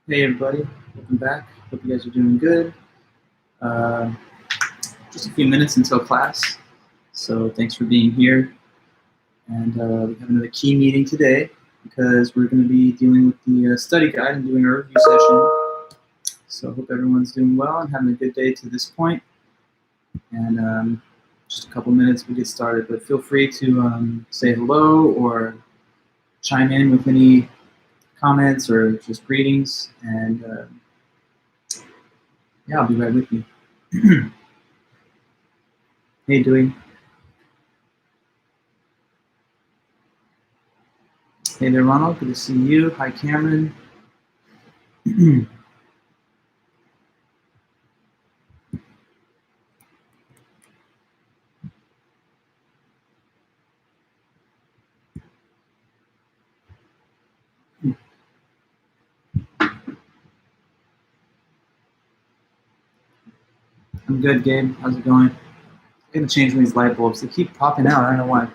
Hey everybody, welcome back. Hope you guys are doing good. Uh, just a few minutes until class, so thanks for being here. And we have another key meeting today because we're going to be dealing with the study guide and doing a review session. So I hope everyone's doing well and having a good day to this point. And just a couple minutes we'll get started, but feel free to say hello or chime in with any comments or just greetings, and yeah, I'll be right with you. Hey, Dewey. Hey there, Ronald. Good to see you. Hi, Cameron. I'm good, Gabe. How's it going? I'm gonna change these light bulbs. They keep popping out. I don't know why.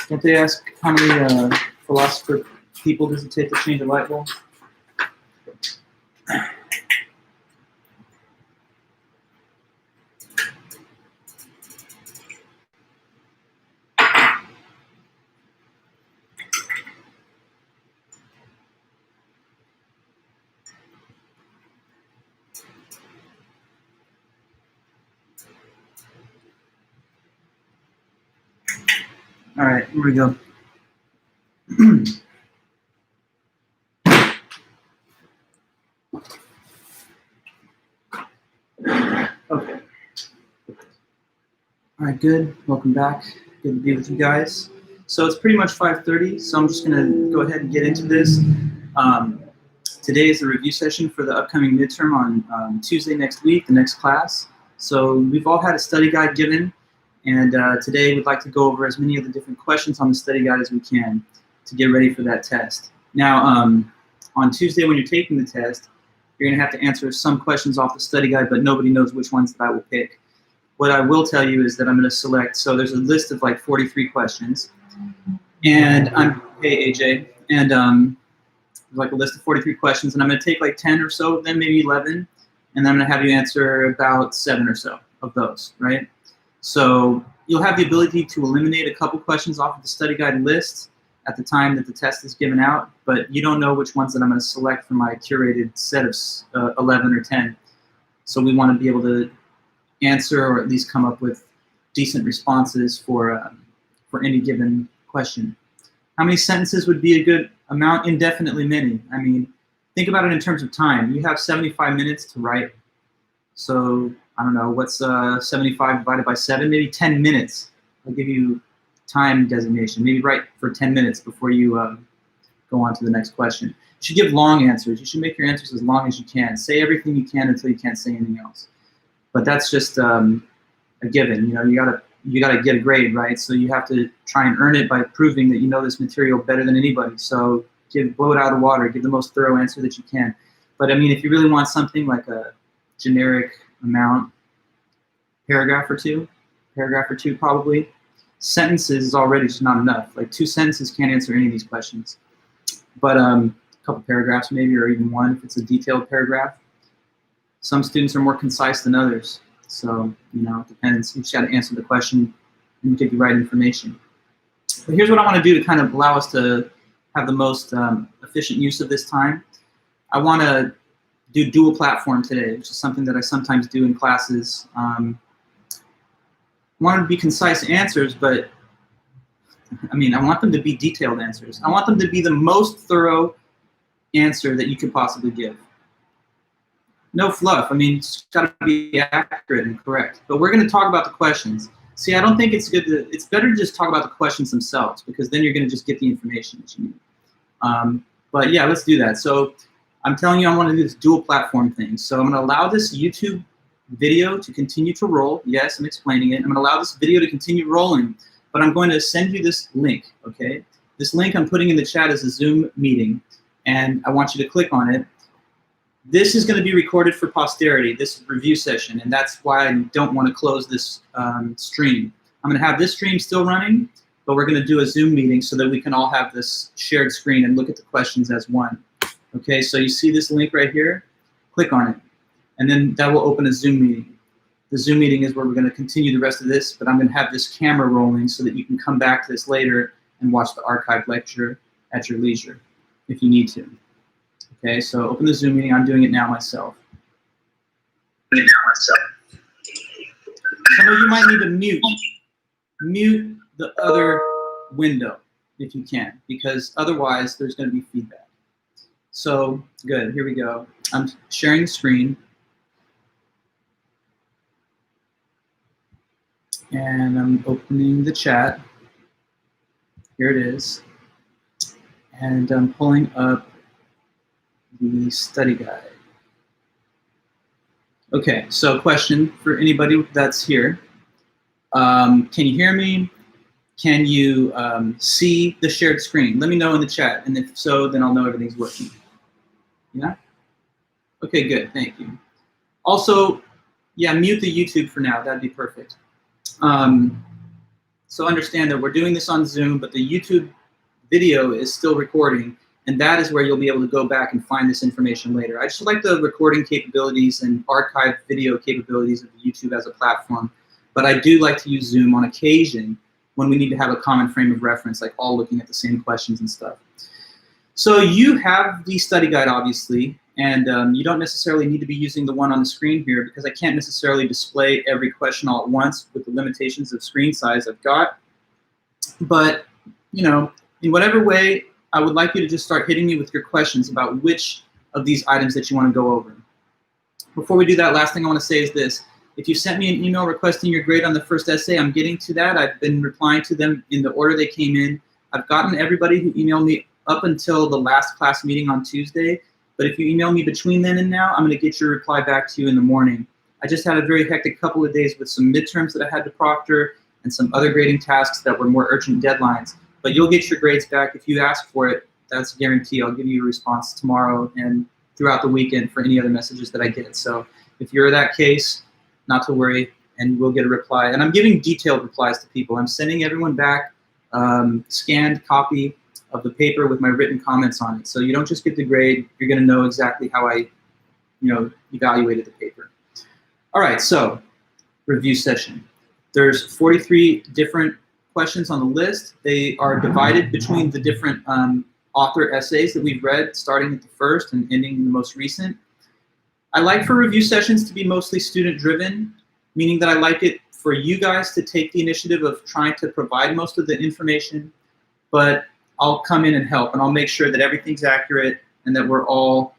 Don't they ask how many philosopher people does it take to change a light bulb? All right, here we go. Okay. All right, good. Welcome back. Good to be with you guys. So it's pretty much 5:30, so I'm just gonna go ahead and get into this. Today is the review session for the upcoming midterm on Tuesday next week, the next class. So we've all had a study guide given, and today we'd like to go over as many of the different questions on the study guide as we can to get ready for that test. Now, on Tuesday when you're taking the test, you're gonna have to answer some questions off the study guide, but nobody knows which ones that I will pick. What I will tell you is that I'm gonna select, so there's a list of like 43 questions, and hey AJ, and like a list of 43 questions, and I'm going to take like 10 or so of them, maybe 11, and then I'm going to have you answer about 7 or so of those, right? So you'll have the ability to eliminate a couple questions off of the study guide list at the time that the test is given out, but you don't know which ones that I'm going to select from my curated set of 11 or 10. So we want to be able to answer or at least come up with decent responses for any given question. How many sentences would be a good amount? Indefinitely many. I mean, think about it in terms of time. You have 75 minutes to write. So, I don't know, what's 75 divided by 7? Maybe 10 minutes. I'll give you time designation. Maybe write for 10 minutes before you go on to the next question. You should give long answers. You should make your answers as long as you can. Say everything you can until you can't say anything else. But that's just a given. You know, you gotta get a grade, right? So you have to try and earn it by proving that you know this material better than anybody. So blow it out of the water, give the most thorough answer that you can. But I mean, if you really want something like a generic amount, paragraph or two probably. Sentences is already just not enough. Like 2 sentences can't answer any of these questions. But a couple paragraphs maybe, or even one if it's a detailed paragraph. Some students are more concise than others. So, you know, it depends. You just got to answer the question and get the right information. But here's what I want to do to kind of allow us to have the most efficient use of this time. I want to do dual platform today, which is something that I sometimes do in classes. I want to be concise answers, but I mean, I want them to be detailed answers. I want them to be the most thorough answer that you could possibly give. No fluff. I mean, it's got to be accurate and correct. But we're going to talk about the questions. See, I don't think it's good to, it's better to just talk about the questions themselves, because then you're going to just get the information that you need. But yeah, let's do that. So I'm telling you, I want to do this dual platform thing. So I'm going to allow this YouTube video to continue to roll. Yes, I'm explaining it. I'm going to allow this video to continue rolling, but I'm going to send you this link, okay? This link I'm putting in the chat is a Zoom meeting, and I want you to click on it. This is going to be recorded for posterity, this review session, and that's why I don't want to close this stream. I'm going to have this stream still running, but we're going to do a Zoom meeting so that we can all have this shared screen and look at the questions as one. Okay, so you see this link right here? Click on it, and then that will open a Zoom meeting. The Zoom meeting is where we're going to continue the rest of this, but I'm going to have this camera rolling so that you can come back to this later and watch the archived lecture at your leisure if you need to. Okay, so open the Zoom meeting. I'm doing it now myself. Some of you might need to mute the other window if you can, because otherwise there's going to be feedback. So good, here we go. I'm sharing the screen. And I'm opening the chat. Here it is. And I'm pulling up the study guide. Okay, so question for anybody that's here. Can you hear me? Can you see the shared screen? Let me know in the chat, and if so, then I'll know everything's working. Yeah? Okay, good, thank you. Also, yeah, mute the YouTube for now, that'd be perfect. So understand that we're doing this on Zoom, but the YouTube video is still recording, and that is where you'll be able to go back and find this information later. I just like the recording capabilities and archived video capabilities of YouTube as a platform, but I do like to use Zoom on occasion when we need to have a common frame of reference, like all looking at the same questions and stuff. So you have the study guide, obviously, and you don't necessarily need to be using the one on the screen here because I can't necessarily display every question all at once with the limitations of screen size I've got. But, you know, in whatever way, I would like you to just start hitting me with your questions about which of these items that you want to go over. Before we do that, last thing I want to say is this. If you sent me an email requesting your grade on the first essay, I'm getting to that. I've been replying to them in the order they came in. I've gotten everybody who emailed me up until the last class meeting on Tuesday. But if you email me between then and now, I'm going to get your reply back to you in the morning. I just had a very hectic couple of days with some midterms that I had to proctor and some other grading tasks that were more urgent deadlines. But you'll get your grades back if you ask for it. That's a guarantee. I'll give you a response tomorrow and throughout the weekend for any other messages that I get. So if you're that case, not to worry, and we'll get a reply. And I'm giving detailed replies to people. I'm sending everyone back scanned copy of the paper with my written comments on it. So you don't just get the grade, you're gonna know exactly how I, evaluated the paper. All right, so review session. There's 43 different questions on the list. They are divided between the different author essays that we've read, starting at the first and ending in the most recent. I like for review sessions to be mostly student-driven, meaning that I like it for you guys to take the initiative of trying to provide most of the information, but I'll come in and help, and I'll make sure that everything's accurate and that we're all,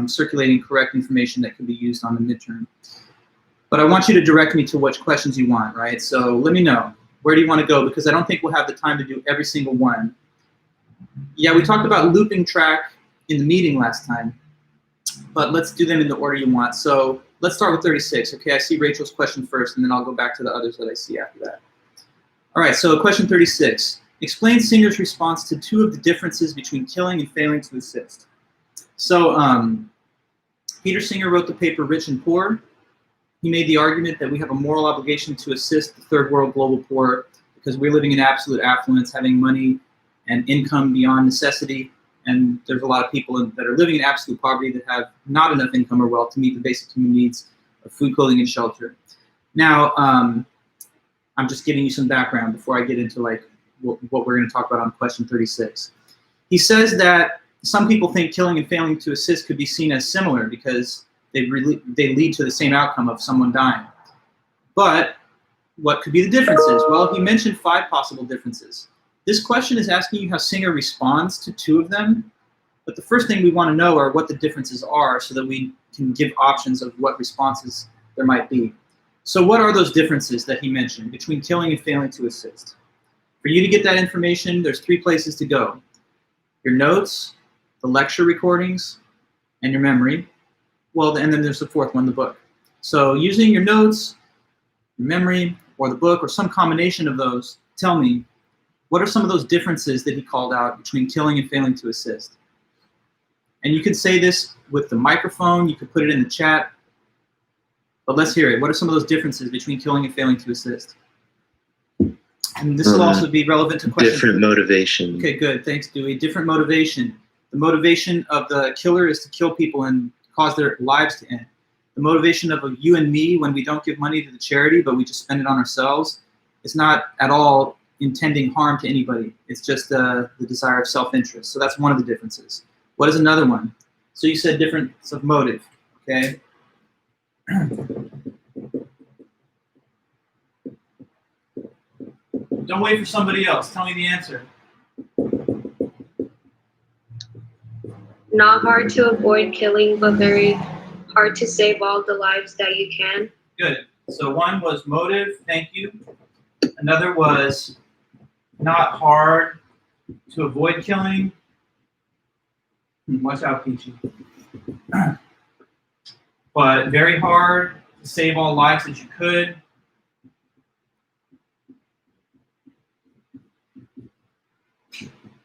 circulating correct information that can be used on the midterm. But I want you to direct me to which questions you want, right? So let me know. Where do you want to go? Because I don't think we'll have the time to do every single one. Yeah, we talked about looping track in the meeting last time, but let's do them in the order you want. So let's start with 36. Okay, I see Rachel's question first, and then I'll go back to the others that I see after that. All right, so question 36. Explain Singer's response to two of the differences between killing and failing to assist. So Peter Singer wrote the paper Rich and Poor. He made the argument that we have a moral obligation to assist the third world global poor because we're living in absolute affluence, having money and income beyond necessity. And there's a lot of people that are living in absolute poverty that have not enough income or wealth to meet the basic human needs of food, clothing, and shelter. Now, I'm just giving you some background before I get into what we're going to talk about on question 36. He says that some people think killing and failing to assist could be seen as similar because they lead to the same outcome of someone dying. But what could be the differences? Well, he mentioned 5 possible differences. This question is asking you how Singer responds to 2 of them, but the first thing we want to know are what the differences are so that we can give options of what responses there might be. So what are those differences that he mentioned between killing and failing to assist? For you to get that information, there's 3 places to go. Your notes, the lecture recordings, and your memory. Well, and then there's the 4th one, the book. So using your notes, your memory, or the book, or some combination of those, tell me, what are some of those differences that he called out between killing and failing to assist? And you could say this with the microphone, you could put it in the chat, but let's hear it. What are some of those differences between killing and failing to assist? And this will also be relevant to questions. Different motivation. Okay, good. Thanks, Dewey. Different motivation. The motivation of the killer is to kill people and cause their lives to end. The motivation of you and me when we don't give money to the charity, but we just spend it on ourselves, is not at all intending harm to anybody. It's just the desire of self-interest. So that's one of the differences. What is another one? So you said difference of motive, okay? Don't wait for somebody else. Tell me the answer. Not hard to avoid killing, but very hard to save all the lives that you can. Good. So one was motive, thank you. Another was not hard to avoid killing. Watch out, Peachy. But very hard to save all lives that you could.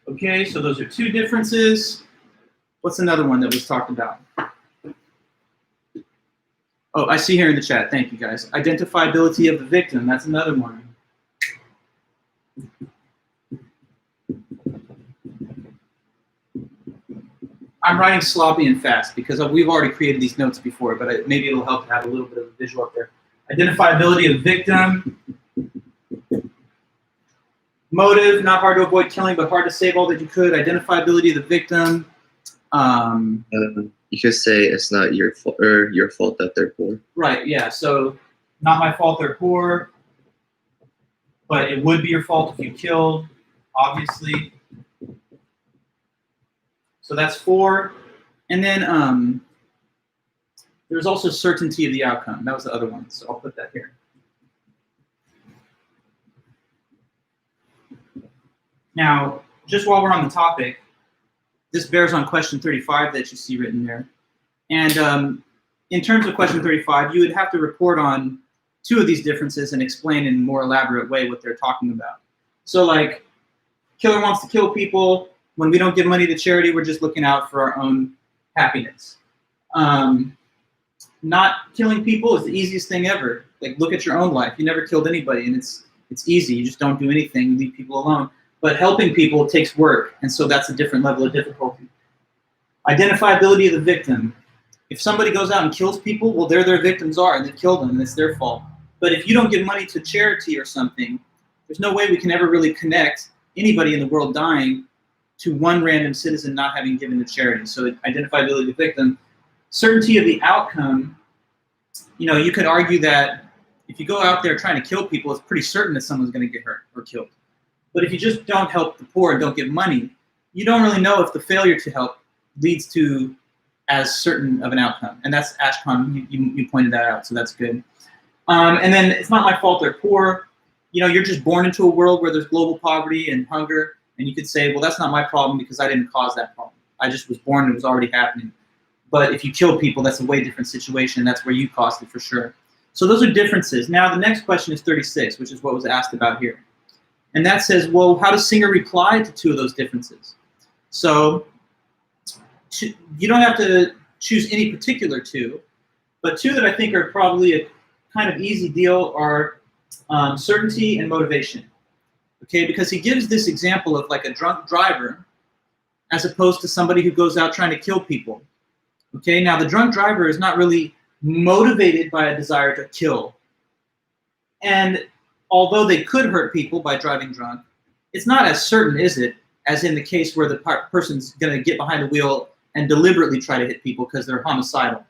Okay, so those are two differences. What's another one that was talked about? Oh, I see here in the chat. Thank you, guys. Identifiability of the victim. That's another one. I'm writing sloppy and fast because we've already created these notes before, but maybe it'll help to have a little bit of a visual up there. Identifiability of victim. Motive, not hard to avoid killing, but hard to save all that you could. Identifiability of the victim. You could say it's not your fault, or your fault that they're poor. Right, yeah, so not my fault they're poor, but it would be your fault if you killed, obviously. So that's 4. And then there's also certainty of the outcome. That was the other one, so I'll put that here. Now, just while we're on the topic, this bears on question 35 that you see written there. And in terms of question 35, you would have to report on 2 of these differences and explain in a more elaborate way what they're talking about. So like, killer wants to kill people. When we don't give money to charity, we're just looking out for our own happiness. Not killing people is the easiest thing ever. Like, look at your own life. You never killed anybody, and it's easy. You just don't do anything, leave people alone. But helping people takes work, and so that's a different level of difficulty. Identifiability of the victim. If somebody goes out and kills people, well, they're their victims are, and they killed them, and it's their fault. But if you don't give money to charity or something, there's no way we can ever really connect anybody in the world dying to one random citizen not having given to charity. So identifiability of the victim. Certainty of the outcome, you know, you could argue that if you go out there trying to kill people, it's pretty certain that someone's going to get hurt or killed. But if you just don't help the poor and don't give money, you don't really know if the failure to help leads to as certain of an outcome. And that's Ashcon, you pointed that out, so that's good. And then it's not my fault they're poor. You know, you're just born into a world where there's global poverty and hunger, and you could say, well, that's not my problem because I didn't cause that problem. I just was born and it was already happening. But if you kill people, that's a way different situation. That's where you caused it for sure. So those are differences. Now the next question is 36, which is what was asked about here. And that says, well, how does Singer reply to 2 of those differences? So you don't have to choose any particular 2, but 2 that I think are probably a kind of easy deal are certainty and motivation. Okay, because he gives this example of like a drunk driver as opposed to somebody who goes out trying to kill people. Okay, now the drunk driver is not really motivated by a desire to kill. And although they could hurt people by driving drunk, it's not as certain, is it, as in the case where the person's going to get behind the wheel and deliberately try to hit people because they're homicidal.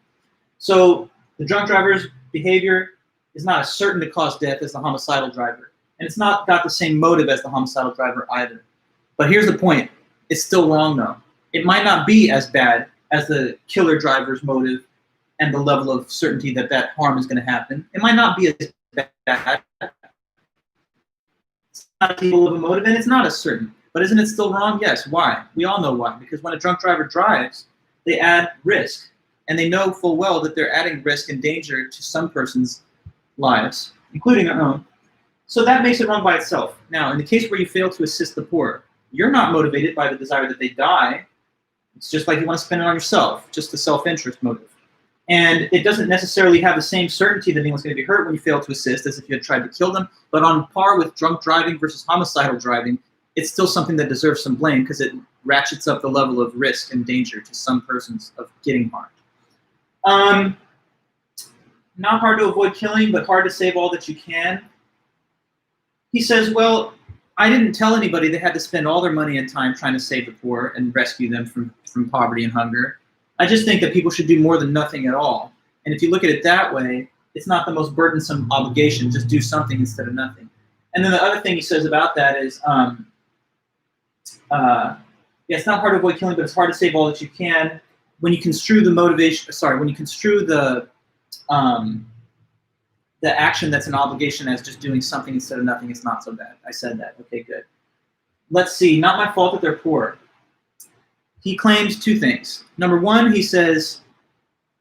So the drunk driver's behavior is not as certain to cause death as the homicidal driver. And it's not got the same motive as the homicidal driver either. But here's the point. It's still wrong, though. It might not be as bad as the killer driver's motive and the level of certainty that that harm is going to happen. It might not be as bad. It's not people of a motive, and it's not as certain. But isn't it still wrong? Yes. Why? We all know why. Because when a drunk driver drives, they add risk. and they know full well that they're adding risk and danger to some person's lives, including their own. So that makes it wrong by itself. Now, in the case where you fail to assist the poor, you're not motivated by the desire that they die. It's just like you want to spend it on yourself, just a self-interest motive. And it doesn't necessarily have the same certainty that anyone's going to be hurt when you fail to assist as if you had tried to kill them. But on par with drunk driving versus homicidal driving, it's still something that deserves some blame because it ratchets up the level of risk and danger to some persons of getting harmed. Not hard to avoid killing, but hard to save all that you can. He says, well, I didn't tell anybody they had to spend all their money and time trying to save the poor and rescue them from poverty and hunger. I just think that people should do more than nothing at all. And if you look at it that way, it's not the most burdensome obligation. Just do something instead of nothing. And then the other thing he says about that is, yeah, it's not hard to avoid killing, but it's hard to save all that you can. When you construe the motivation, when you construe the action that's an obligation as just doing something instead of nothing, it's not so bad. I said that. Okay, good. Let's see. Not my fault that they're poor. He claims two things. Number one, he says,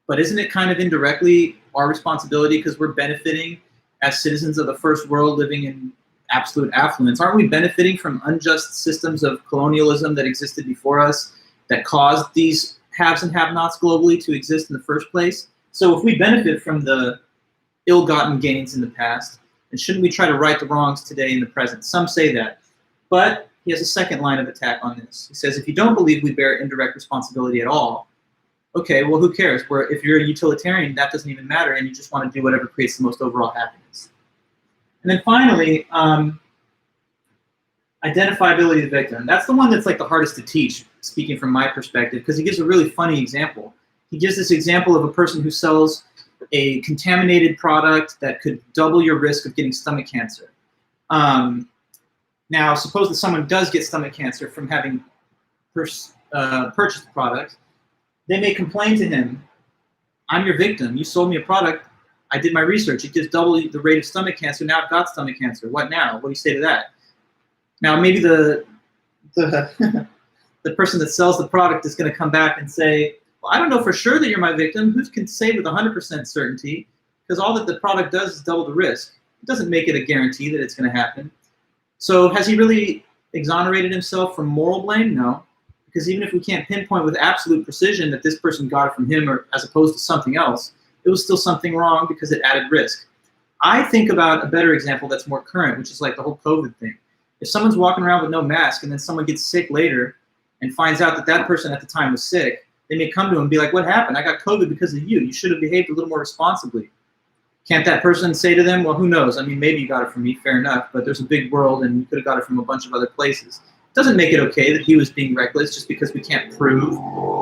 but isn't it kind of indirectly our responsibility because we're benefiting as citizens of the first world living in absolute affluence? Aren't we benefiting from unjust systems of colonialism that existed before us that caused these haves and have-nots globally to exist in the first place? So if we benefit from the ill-gotten gains in the past, then shouldn't we try to right the wrongs today in the present? Some say that. But he has a second line of attack on this. He says, if you don't believe we bear indirect responsibility at all, okay, well, who cares? If you're a utilitarian, that doesn't even matter, and you just want to do whatever creates the most overall happiness. And then finally, identifiability of the victim. That's the one that's like the hardest to teach, speaking from my perspective, because he gives a really funny example. He gives this example of a person who sells a contaminated product that could double your risk of getting stomach cancer. Now, suppose that someone does get stomach cancer from having purchased the product. They may complain to him, I'm your victim. You sold me a product. I did my research. It gives double the rate of stomach cancer. Now I've got stomach cancer. What now? What do you say to that? Now, maybe the person that sells the product is going to come back and say, well, I don't know for sure that you're my victim. Who can say with 100% certainty? Because all that the product does is double the risk. It doesn't make it a guarantee that it's going to happen. So has he really exonerated himself from moral blame? No. Because even if we can't pinpoint with absolute precision that this person got it from him or as opposed to something else, it was still something wrong because it added risk. I think about a better example that's more current, which is like the whole COVID thing. If someone's walking around with no mask and then someone gets sick later and finds out that that person at the time was sick, they may come to him and be like, what happened? I got COVID because of you. You should have behaved a little more responsibly. Can't that person say to them, well, who knows? I mean, maybe you got it from me, fair enough, but there's a big world and you could have got it from a bunch of other places. It doesn't make it okay that he was being reckless just because we can't prove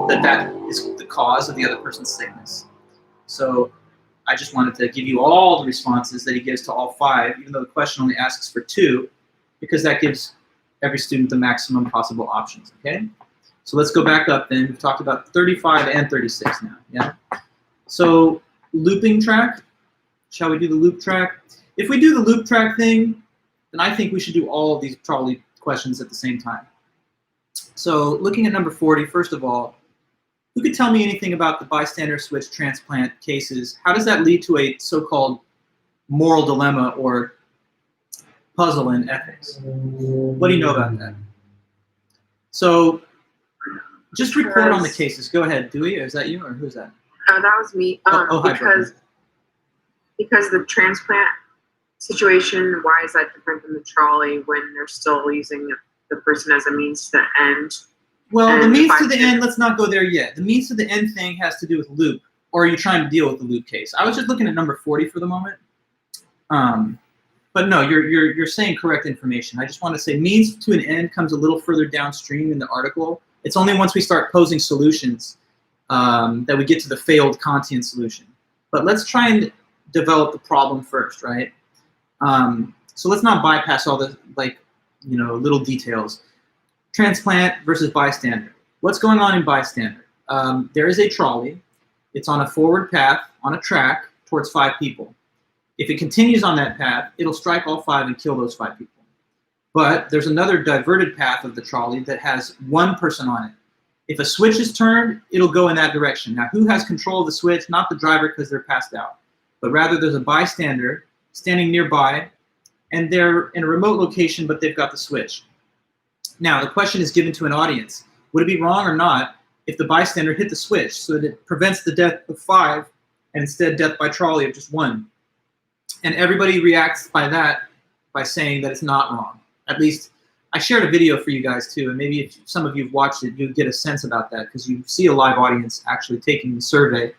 that that is the cause of the other person's sickness. So I just wanted to give you all the responses that he gives to all five, even though the question only asks for two, because that gives every student the maximum possible options, okay? So let's go back up then. We've talked about 35 and 36 now, yeah? So looping track, shall we do the loop track? If we do the loop track thing, then I think we should do all of these probably questions at the same time. So looking at number 40, first of all, who could tell me anything about the bystander switch transplant cases? How does that lead to a so-called moral dilemma or puzzle in ethics? What do you know about that? So just report on the cases. Go ahead, Dewey. Is that you or who's that? That was me. Hi, because the transplant situation, why is that different than the trolley when they're still using the person as a means to the end? Well, the means to the end, let's not go there yet. The means to the end thing has to do with loop, or are you trying to deal with the loop case? I was just looking at number 40 for the moment. But no, you're saying correct information. I just want to say means to an end comes a little further downstream in the article. It's only once we start posing solutions that we get to the failed Kantian solution. But let's try and develop the problem first, right? So let's not bypass all the little details. Transplant versus bystander. What's going on in bystander? There is a trolley. It's on a forward path on a track towards 5 people. If it continues on that path, it'll strike all 5 and kill those 5 people. But there's another diverted path of the trolley that has 1 person on it. If a switch is turned, it'll go in that direction. Now, who has control of the switch? Not the driver because they're passed out, but rather there's a bystander standing nearby, and they're in a remote location, but they've got the switch. Now, the question is given to an audience. Would it be wrong or not if the bystander hit the switch so that it prevents the death of 5 and instead death by trolley of just 1? And everybody reacts by that by saying that it's not wrong. At least I shared a video for you guys too, and maybe if some of you have watched it, you get a sense about that because you see a live audience actually taking the survey.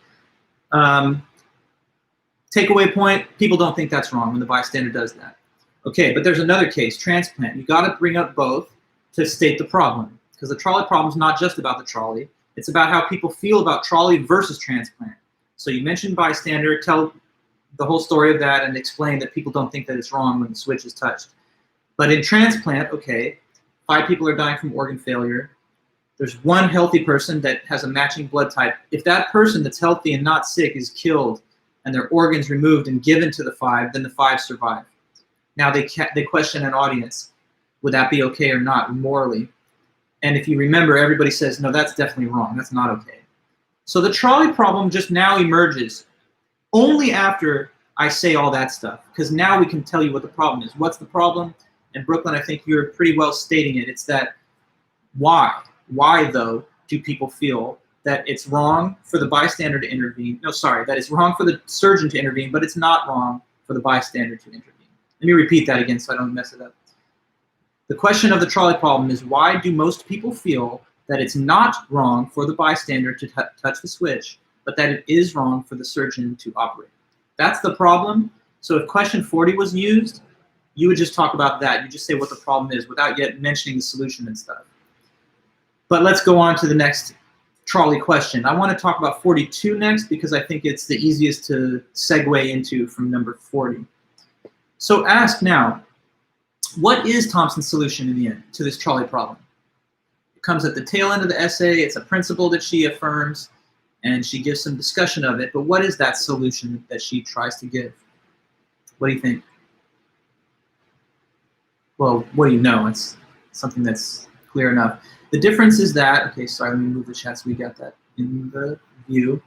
Takeaway point, people don't think that's wrong when the bystander does that. Okay, but there's another case, transplant. You got to bring up both to state the problem, because the trolley problem is not just about the trolley. It's about how people feel about trolley versus transplant. So you mentioned bystander, tell the whole story of that and explain that people don't think that it's wrong when the switch is touched. But in transplant, okay, 5 people are dying from organ failure. There's 1 healthy person that has a matching blood type. If that person that's healthy and not sick is killed and their organs removed and given to the 5, then the 5 survive. Now they question an audience, would that be okay or not morally? And if you remember, everybody says, no, that's definitely wrong, that's not okay. So the trolley problem just now emerges only after I say all that stuff, because now we can tell you what the problem is. What's the problem? And Brooklyn, I think you're pretty well stating it. It's that why though do people feel that it's wrong for the bystander to intervene? No, sorry, that it's wrong for the surgeon to intervene, but it's not wrong for the bystander to intervene. Let me repeat that again so I don't mess it up. The question of the trolley problem is, why do most people feel that it's not wrong for the bystander to touch the switch, but that it is wrong for the surgeon to operate? That's the problem. So if question 40 was used, you would just talk about that. You just say what the problem is without yet mentioning the solution and stuff. But let's go on to the next trolley question. I want to talk about 42 next because I think it's the easiest to segue into from number 40. So ask now, what is Thompson's solution in the end to this trolley problem? It comes at the tail end of the essay. It's a principle that she affirms, and she gives some discussion of it. But what is that solution that she tries to give? What do you think? Well, what do you know? It's something that's clear enough. The difference is that, okay, sorry, let me move the chat so we got that in the view.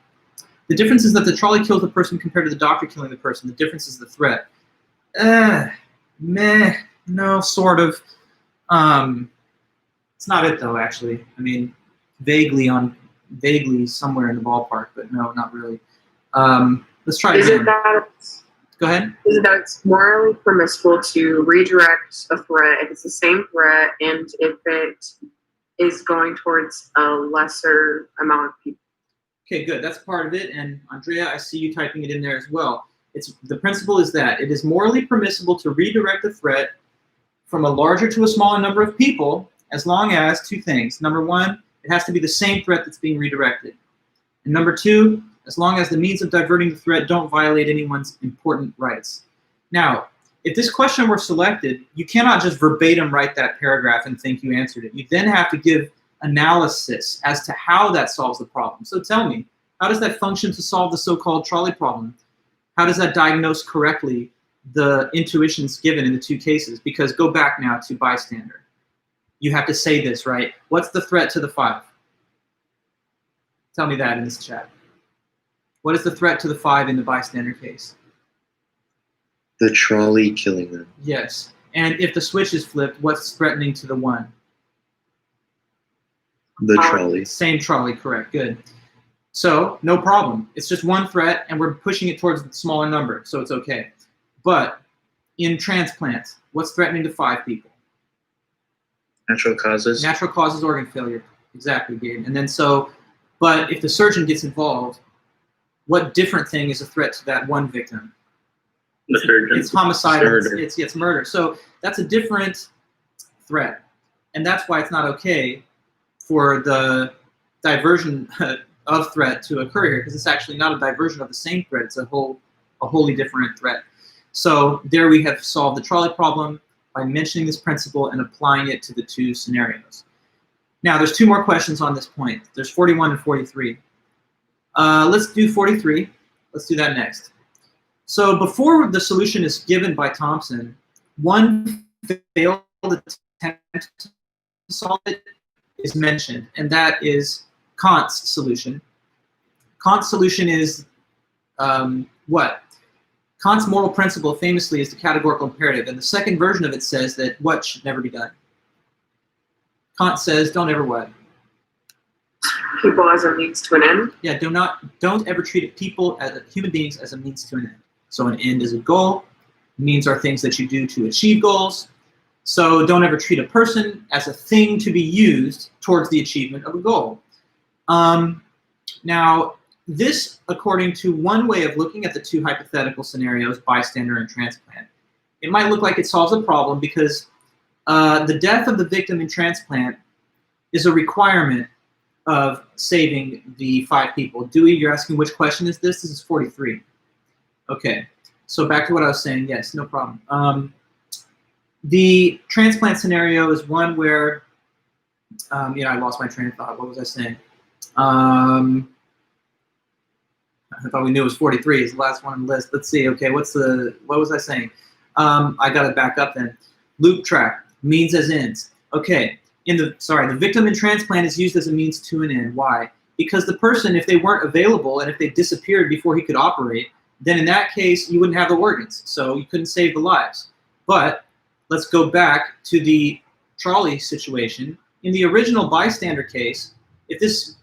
The difference is that the trolley kills the person compared to the doctor killing the person. The difference is the threat. No, sort of. It's not it though, actually. I mean, vaguely somewhere in the ballpark, but no, not really. Let's try Is again. it that Go ahead. is it that it's morally permissible to redirect a threat if it's the same threat and if it is going towards a lesser amount of people? Okay, good. That's part of it. And Andrea, I see you typing it in there as well. The principle is that it is morally permissible to redirect a threat from a larger to a smaller number of people, as long as 2 things. Number 1, it has to be the same threat that's being redirected. And number 2, as long as the means of diverting the threat don't violate anyone's important rights. Now, if this question were selected, you cannot just verbatim write that paragraph and think you answered it. You then have to give analysis as to how that solves the problem. So tell me, how does that function to solve the so-called trolley problem? How does that diagnose correctly the intuitions given in the 2 cases? Because go back now to bystander. You have to say this, right? What's the threat to the 5? Tell me that in this chat. What is the threat to the 5 in the bystander case? The trolley killing them. Yes. And if the switch is flipped, what's threatening to the 1? The trolley. Same trolley, correct, good. So, no problem. It's just 1 threat, and we're pushing it towards the smaller number, so it's okay. But in transplant, what's threatening to 5 people? Natural causes. Natural causes organ failure. Exactly, Gabe. And then so, but if the surgeon gets involved, what different thing is a threat to that 1 victim? The surgeon. It's homicidal. Murder. It's murder. So that's a different threat. And that's why it's not okay for the diversion of threat to occur here, because it's actually not a diversion of the same threat. It's a wholly different threat. So there we have solved the trolley problem by mentioning this principle and applying it to the 2 scenarios. Now, there's 2 more questions on this point. There's 41 and 43. Let's do 43. Let's do that next. So before the solution is given by Thompson, one failed attempt to solve it is mentioned, and that is Kant's solution. Kant's solution is what? Kant's moral principle famously is the categorical imperative, and the second version of it says that what should never be done. Kant says, don't ever what? People as a means to an end. Yeah, don't ever treat people as human beings as a means to an end. So an end is a goal. Means are things that you do to achieve goals. So don't ever treat a person as a thing to be used towards the achievement of a goal. Now, this, according to one way of looking at the two hypothetical scenarios, bystander and transplant, it might look like it solves a problem because the death of the victim in transplant is a requirement of saving the 5 people. Dewey, you're asking which question is this? This is 43. Okay, so back to what I was saying. Yes, no problem. The transplant scenario is one where, I lost my train of thought. What was I saying? I thought we knew it was 43 is the last one on the list. Let's see. Okay, what was I saying? I got to back up then. Loop track, means as ends. Okay, the victim in transplant is used as a means to an end. Why? Because the person, if they weren't available and if they disappeared before he could operate, then in that case, you wouldn't have the organs. So you couldn't save the lives. But let's go back to the trolley situation. In the original bystander case, if this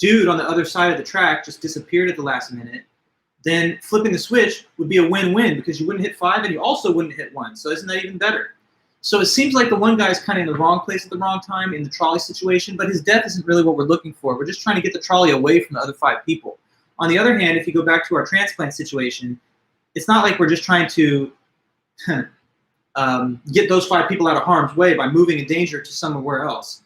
dude on the other side of the track just disappeared at the last minute, then flipping the switch would be a win-win because you wouldn't hit 5 and you also wouldn't hit 1. So isn't that even better? So it seems like the one guy's kind of in the wrong place at the wrong time in the trolley situation, but his death isn't really what we're looking for. We're just trying to get the trolley away from the other 5 people. On the other hand, if you go back to our transplant situation, it's not like we're just trying to get those 5 people out of harm's way by moving in danger to somewhere else.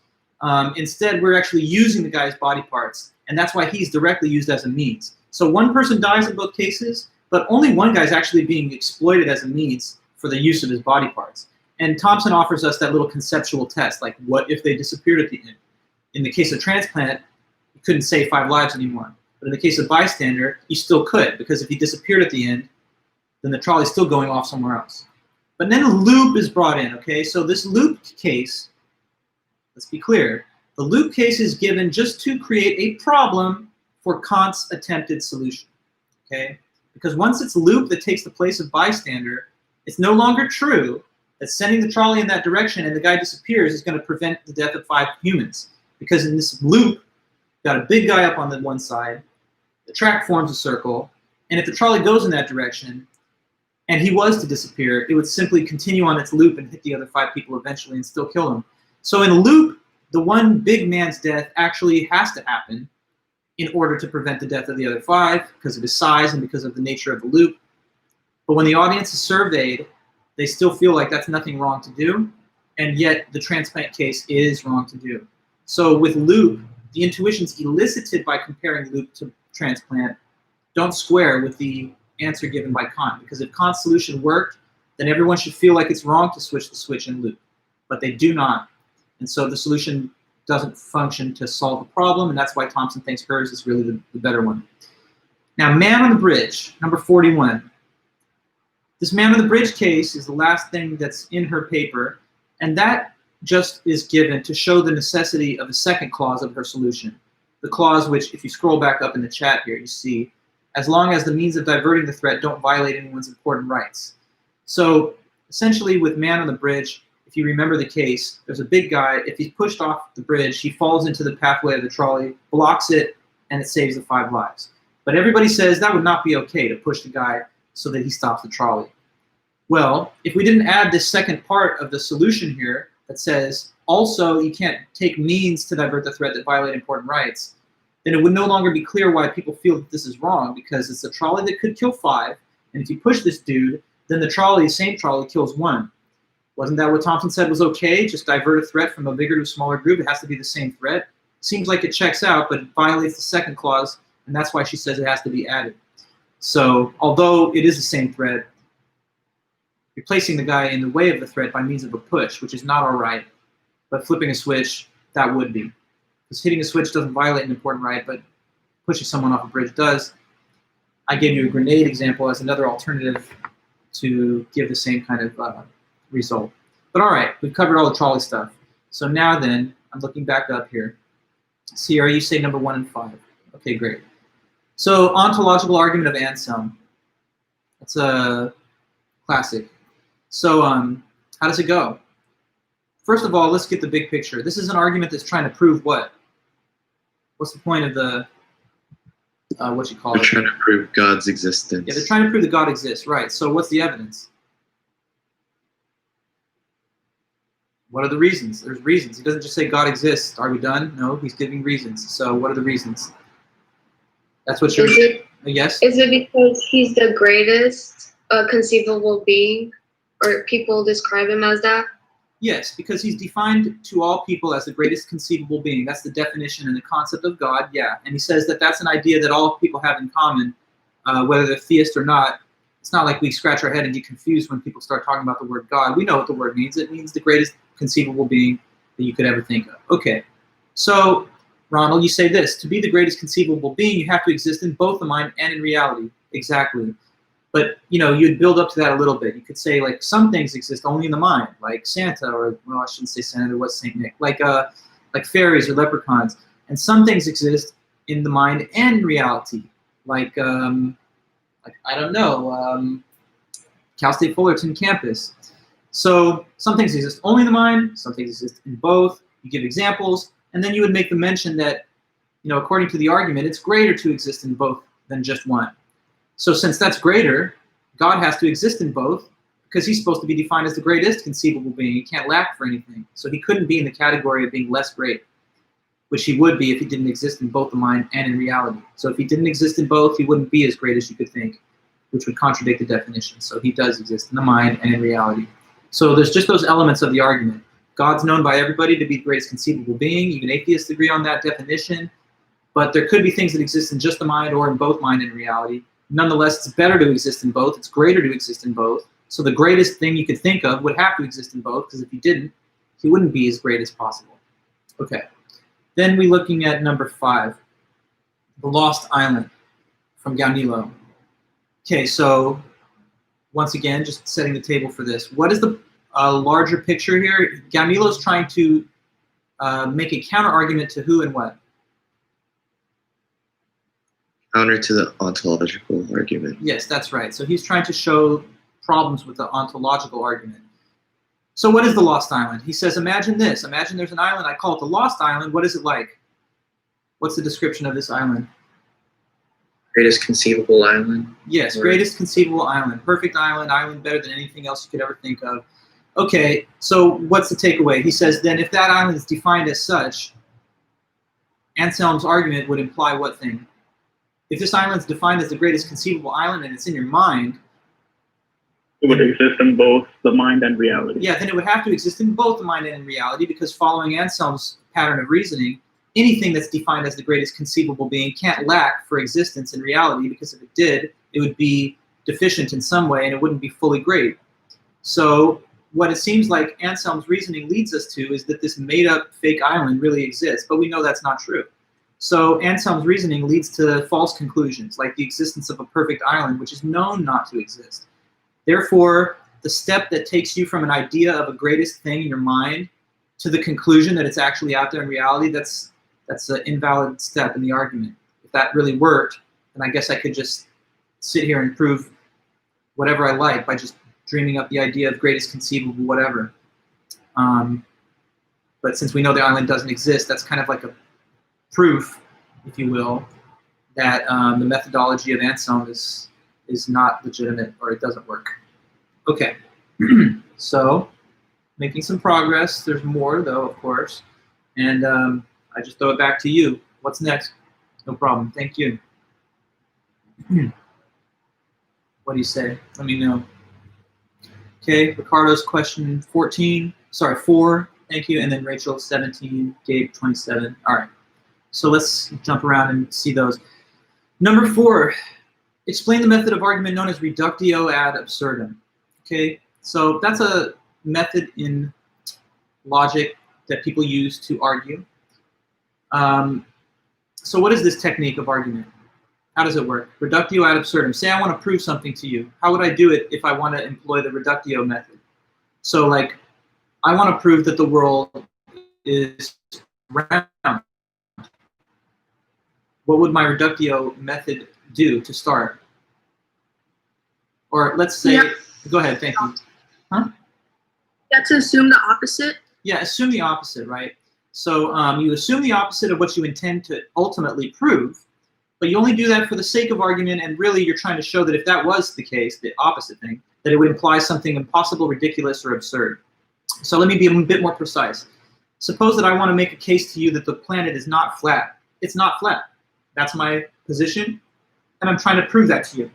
Instead, we're actually using the guy's body parts, and that's why he's directly used as a means. So one person dies in both cases, but only one guy's actually being exploited as a means for the use of his body parts. And Thompson offers us that little conceptual test, like what if they disappeared at the end? In the case of transplant, you couldn't save 5 lives anymore. But in the case of bystander, you still could, because if he disappeared at the end, then the trolley's still going off somewhere else. But then a loop is brought in, okay? So this loop case, let's be clear, the loop case is given just to create a problem for Kant's attempted solution, okay? Because once it's loop that takes the place of bystander, it's no longer true that sending the trolley in that direction and the guy disappears is going to prevent the death of 5 humans. Because in this loop, you've got a big guy up on the one side, the track forms a circle, and if the trolley goes in that direction, and he was to disappear, it would simply continue on its loop and hit the other 5 people eventually and still kill them. So in a loop, the one big man's death actually has to happen in order to prevent the death of the other 5 because of his size and because of the nature of the loop. But when the audience is surveyed, they still feel like that's nothing wrong to do, and yet the transplant case is wrong to do. So with loop, the intuitions elicited by comparing loop to transplant don't square with the answer given by Kant, because if Kant's solution worked, then everyone should feel like it's wrong to switch the switch in loop, but they do not. And so the solution doesn't function to solve the problem, and that's why Thompson thinks hers is really the better one. Now, man on the bridge, number 41. This man on the bridge case is the last thing that's in her paper, and that just is given to show the necessity of the second clause of her solution. The clause which, if you scroll back up in the chat here, you see, as long as the means of diverting the threat don't violate anyone's important rights. So essentially with man on the bridge, if you remember the case, there's a big guy. If he's pushed off the bridge, he falls into the pathway of the trolley, blocks it, and it saves the 5 lives. But everybody says that would not be okay to push the guy so that he stops the trolley. Well, if we didn't add this second part of the solution here that says, also you can't take means to divert the threat that violate important rights, then it would no longer be clear why people feel that this is wrong, because it's a trolley that could kill 5, and if you push this dude, then the same trolley kills 1. Wasn't that what Thompson said was okay? Just divert a threat from a bigger to a smaller group. It has to be the same threat. Seems like it checks out, but it violates the second clause, and that's why she says it has to be added. So although it is the same threat, replacing the guy in the way of the threat by means of a push, which is not all right, but flipping a switch, that would be. Because hitting a switch doesn't violate an important right, but pushing someone off a bridge does. I gave you a grenade example as another alternative to give the same kind of result. But all right, we've covered all the trolley stuff. So now then, I'm looking back up here. Sierra, you say number 1 and 5. Okay, great. So ontological argument of Anselm. That's a classic. So how does it go? First of all, let's get the big picture. This is an argument that's trying to prove what? What's the point of the, what you call it? They're trying to prove God's existence. Yeah, they're trying to prove that God exists, right. So what's the evidence? What are the reasons? There's reasons. He doesn't just say God exists. Are we done? No, he's giving reasons. So what are the reasons? That's what you're... Yes? Is it because he's the greatest conceivable being, or people describe him as that? Yes, because he's defined to all people as the greatest conceivable being. That's the definition and the concept of God, yeah. And he says that that's an idea that all people have in common, whether they're theist or not. It's not like we scratch our head and get confused when people start talking about the word God. We know what the word means. It means the greatest conceivable being that you could ever think of. Okay, so Ronald, you say this: to be the greatest conceivable being, you have to exist in both the mind and in reality. Exactly. But, you know, you'd build up to that a little bit. You could say, like, some things exist only in the mind, like Santa, or, well, I shouldn't say Santa, what's Saint Nick, like fairies or leprechauns. And some things exist in the mind and in reality, like I don't know, Cal State Fullerton campus. So some things exist only in the mind, some things exist in both. You give examples, and then you would make the mention that, you know, according to the argument, it's greater to exist in both than just one. So since that's greater, God has to exist in both, because he's supposed to be defined as the greatest conceivable being. He can't lack for anything. So he couldn't be in the category of being less great, which he would be if he didn't exist in both the mind and in reality. So if he didn't exist in both, he wouldn't be as great as you could think, which would contradict the definition. So he does exist in the mind and in reality. So there's just those elements of the argument. God's known by everybody to be the greatest conceivable being. Even atheists agree on that definition. But there could be things that exist in just the mind or in both mind and reality. Nonetheless, it's better to exist in both. It's greater to exist in both. So the greatest thing you could think of would have to exist in both, because if he didn't, he wouldn't be as great as possible. Okay. Then we're looking at number 5, the Lost Island from Gaunilo. Okay, so once again, just setting the table for this. What is the larger picture here? Gaunilo's trying to make a counter-argument to who and what? Counter to the ontological argument. Yes, that's right. So he's trying to show problems with the ontological argument. So what is the Lost Island? He says, imagine this. Imagine there's an island. I call it the Lost Island. What is it like? What's the description of this island? Greatest conceivable island? Yes, greatest conceivable island. Perfect island, island better than anything else you could ever think of. Okay, so what's the takeaway? He says, then if that island is defined as such, Anselm's argument would imply what thing? If this island is defined as the greatest conceivable island and it's in your mind, it would exist in both the mind and reality. Yeah, then it would have to exist in both the mind and in reality, because following Anselm's pattern of reasoning, anything that's defined as the greatest conceivable being can't lack for existence in reality, because if it did, it would be deficient in some way and it wouldn't be fully great. So what it seems like Anselm's reasoning leads us to is that this made-up fake island really exists, but we know that's not true. So Anselm's reasoning leads to false conclusions, like the existence of a perfect island, which is known not to exist. Therefore, the step that takes you from an idea of a greatest thing in your mind to the conclusion that it's actually out there in reality, that's an invalid step in the argument. If that really worked, then I guess I could just sit here and prove whatever I like by just dreaming up the idea of greatest conceivable whatever. But since we know the island doesn't exist, that's kind of like a proof, if you will, that the methodology of Anselm is not legitimate, or it doesn't work. Okay, so making some progress. There's more, though, of course. And I just throw it back to you. What's next? No problem. Thank you. What do you say? Let me know. Okay, Ricardo's question 14. Sorry, 4. Thank you. And then Rachel 17. Gabe 27. All right. So let's jump around and see those. Number 4. Explain the method of argument known as reductio ad absurdum. Okay, so that's a method in logic that people use to argue. So what is this technique of argument? How does it work? Reductio ad absurdum. Say I want to prove something to you. How would I do it if I want to employ the reductio method? So like, I want to prove that the world is round, what would my reductio method do to start? Or let's say, Yeah. go ahead, thank you. You have to assume the opposite. Yeah, assume the opposite, right? So you assume the opposite of what you intend to ultimately prove, but you only do that for the sake of argument, and really you're trying to show that if that was the case, the opposite thing, that it would imply something impossible, ridiculous, or absurd. So let me be a bit more precise. Suppose that I want to make a case to you that the planet is not flat. It's not flat. That's my position, and I'm trying to prove that to you.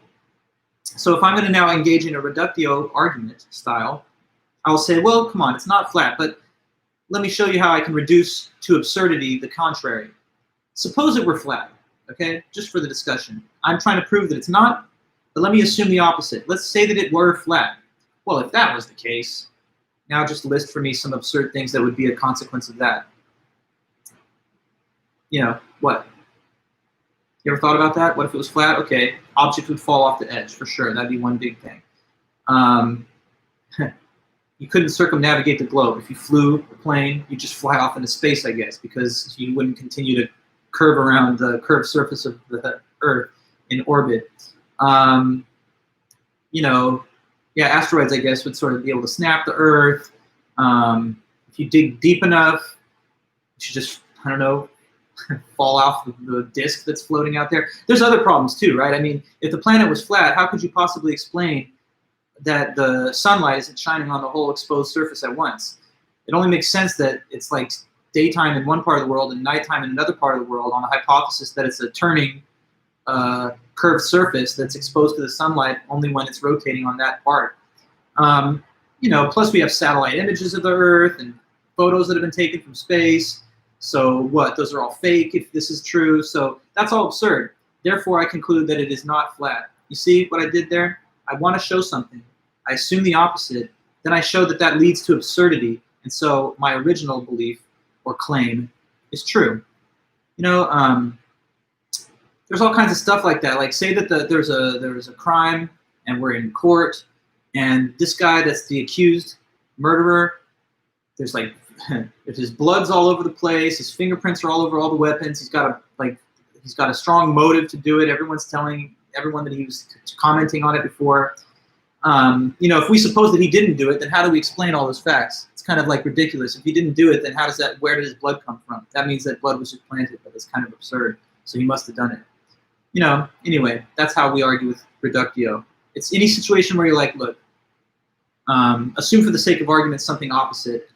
So if I'm going to now engage in a reductio argument style, I'll say, well, come on, it's not flat, but let me show you how I can reduce to absurdity the contrary. Suppose it were flat, okay, just for the discussion. I'm trying to prove that it's not, but let me assume the opposite. Let's say that it were flat. Well, if that was the case, now just list for me some absurd things that would be a consequence of that. You know, what? You ever thought about that? What if it was flat? Okay, objects would fall off the edge, for sure. That'd be one big thing. You couldn't circumnavigate the globe. If you flew a plane, you'd just fly off into space, I guess, because you wouldn't continue to curve around the curved surface of the Earth in orbit. You know, yeah, asteroids, I guess, would sort of be able to snap the Earth. If you dig deep enough, you should just, I don't know, fall off the disk that's floating out there. There's other problems too, right? I mean, if the planet was flat, how could you possibly explain that the sunlight isn't shining on the whole exposed surface at once? It only makes sense that it's like daytime in one part of the world and nighttime in another part of the world on the hypothesis that it's a turning curved surface that's exposed to the sunlight only when it's rotating on that part. You know, plus we have satellite images of the Earth and photos that have been taken from space. So what? Those are all fake if this is true. So that's all absurd. Therefore, I conclude that it is not flat. You see what I did there? I want to show something. I assume the opposite. Then I show that that leads to absurdity. And so my original belief or claim is true. You know, there's all kinds of stuff like that. Like say that there's a crime and we're in court, and this guy that's the accused murderer, there's like his blood's all over the place, his fingerprints are all over all the weapons. He's got a strong motive to do it. Everyone's telling everyone that he was commenting on it before. You know, if we suppose that he didn't do it, then how do we explain all those facts? It's kind of like ridiculous. If he didn't do it, then where did his blood come from? That means that blood was just planted, but it's kind of absurd. So he must have done it. You know, anyway, that's how we argue with reductio. It's any situation where you're like, look, assume for the sake of argument something opposite,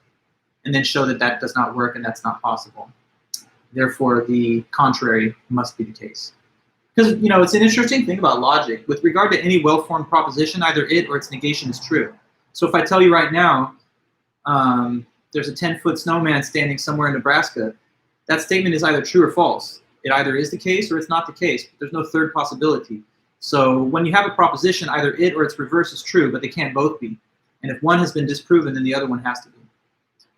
and then show that that does not work and that's not possible. Therefore, the contrary must be the case. Because, you know, it's an interesting thing about logic. With regard to any well-formed proposition, either it or its negation is true. So if I tell you right now, there's a 10-foot snowman standing somewhere in Nebraska, that statement is either true or false. It either is the case or it's not the case. But there's no third possibility. So when you have a proposition, either it or its reverse is true, but they can't both be. And if one has been disproven, then the other one has to be.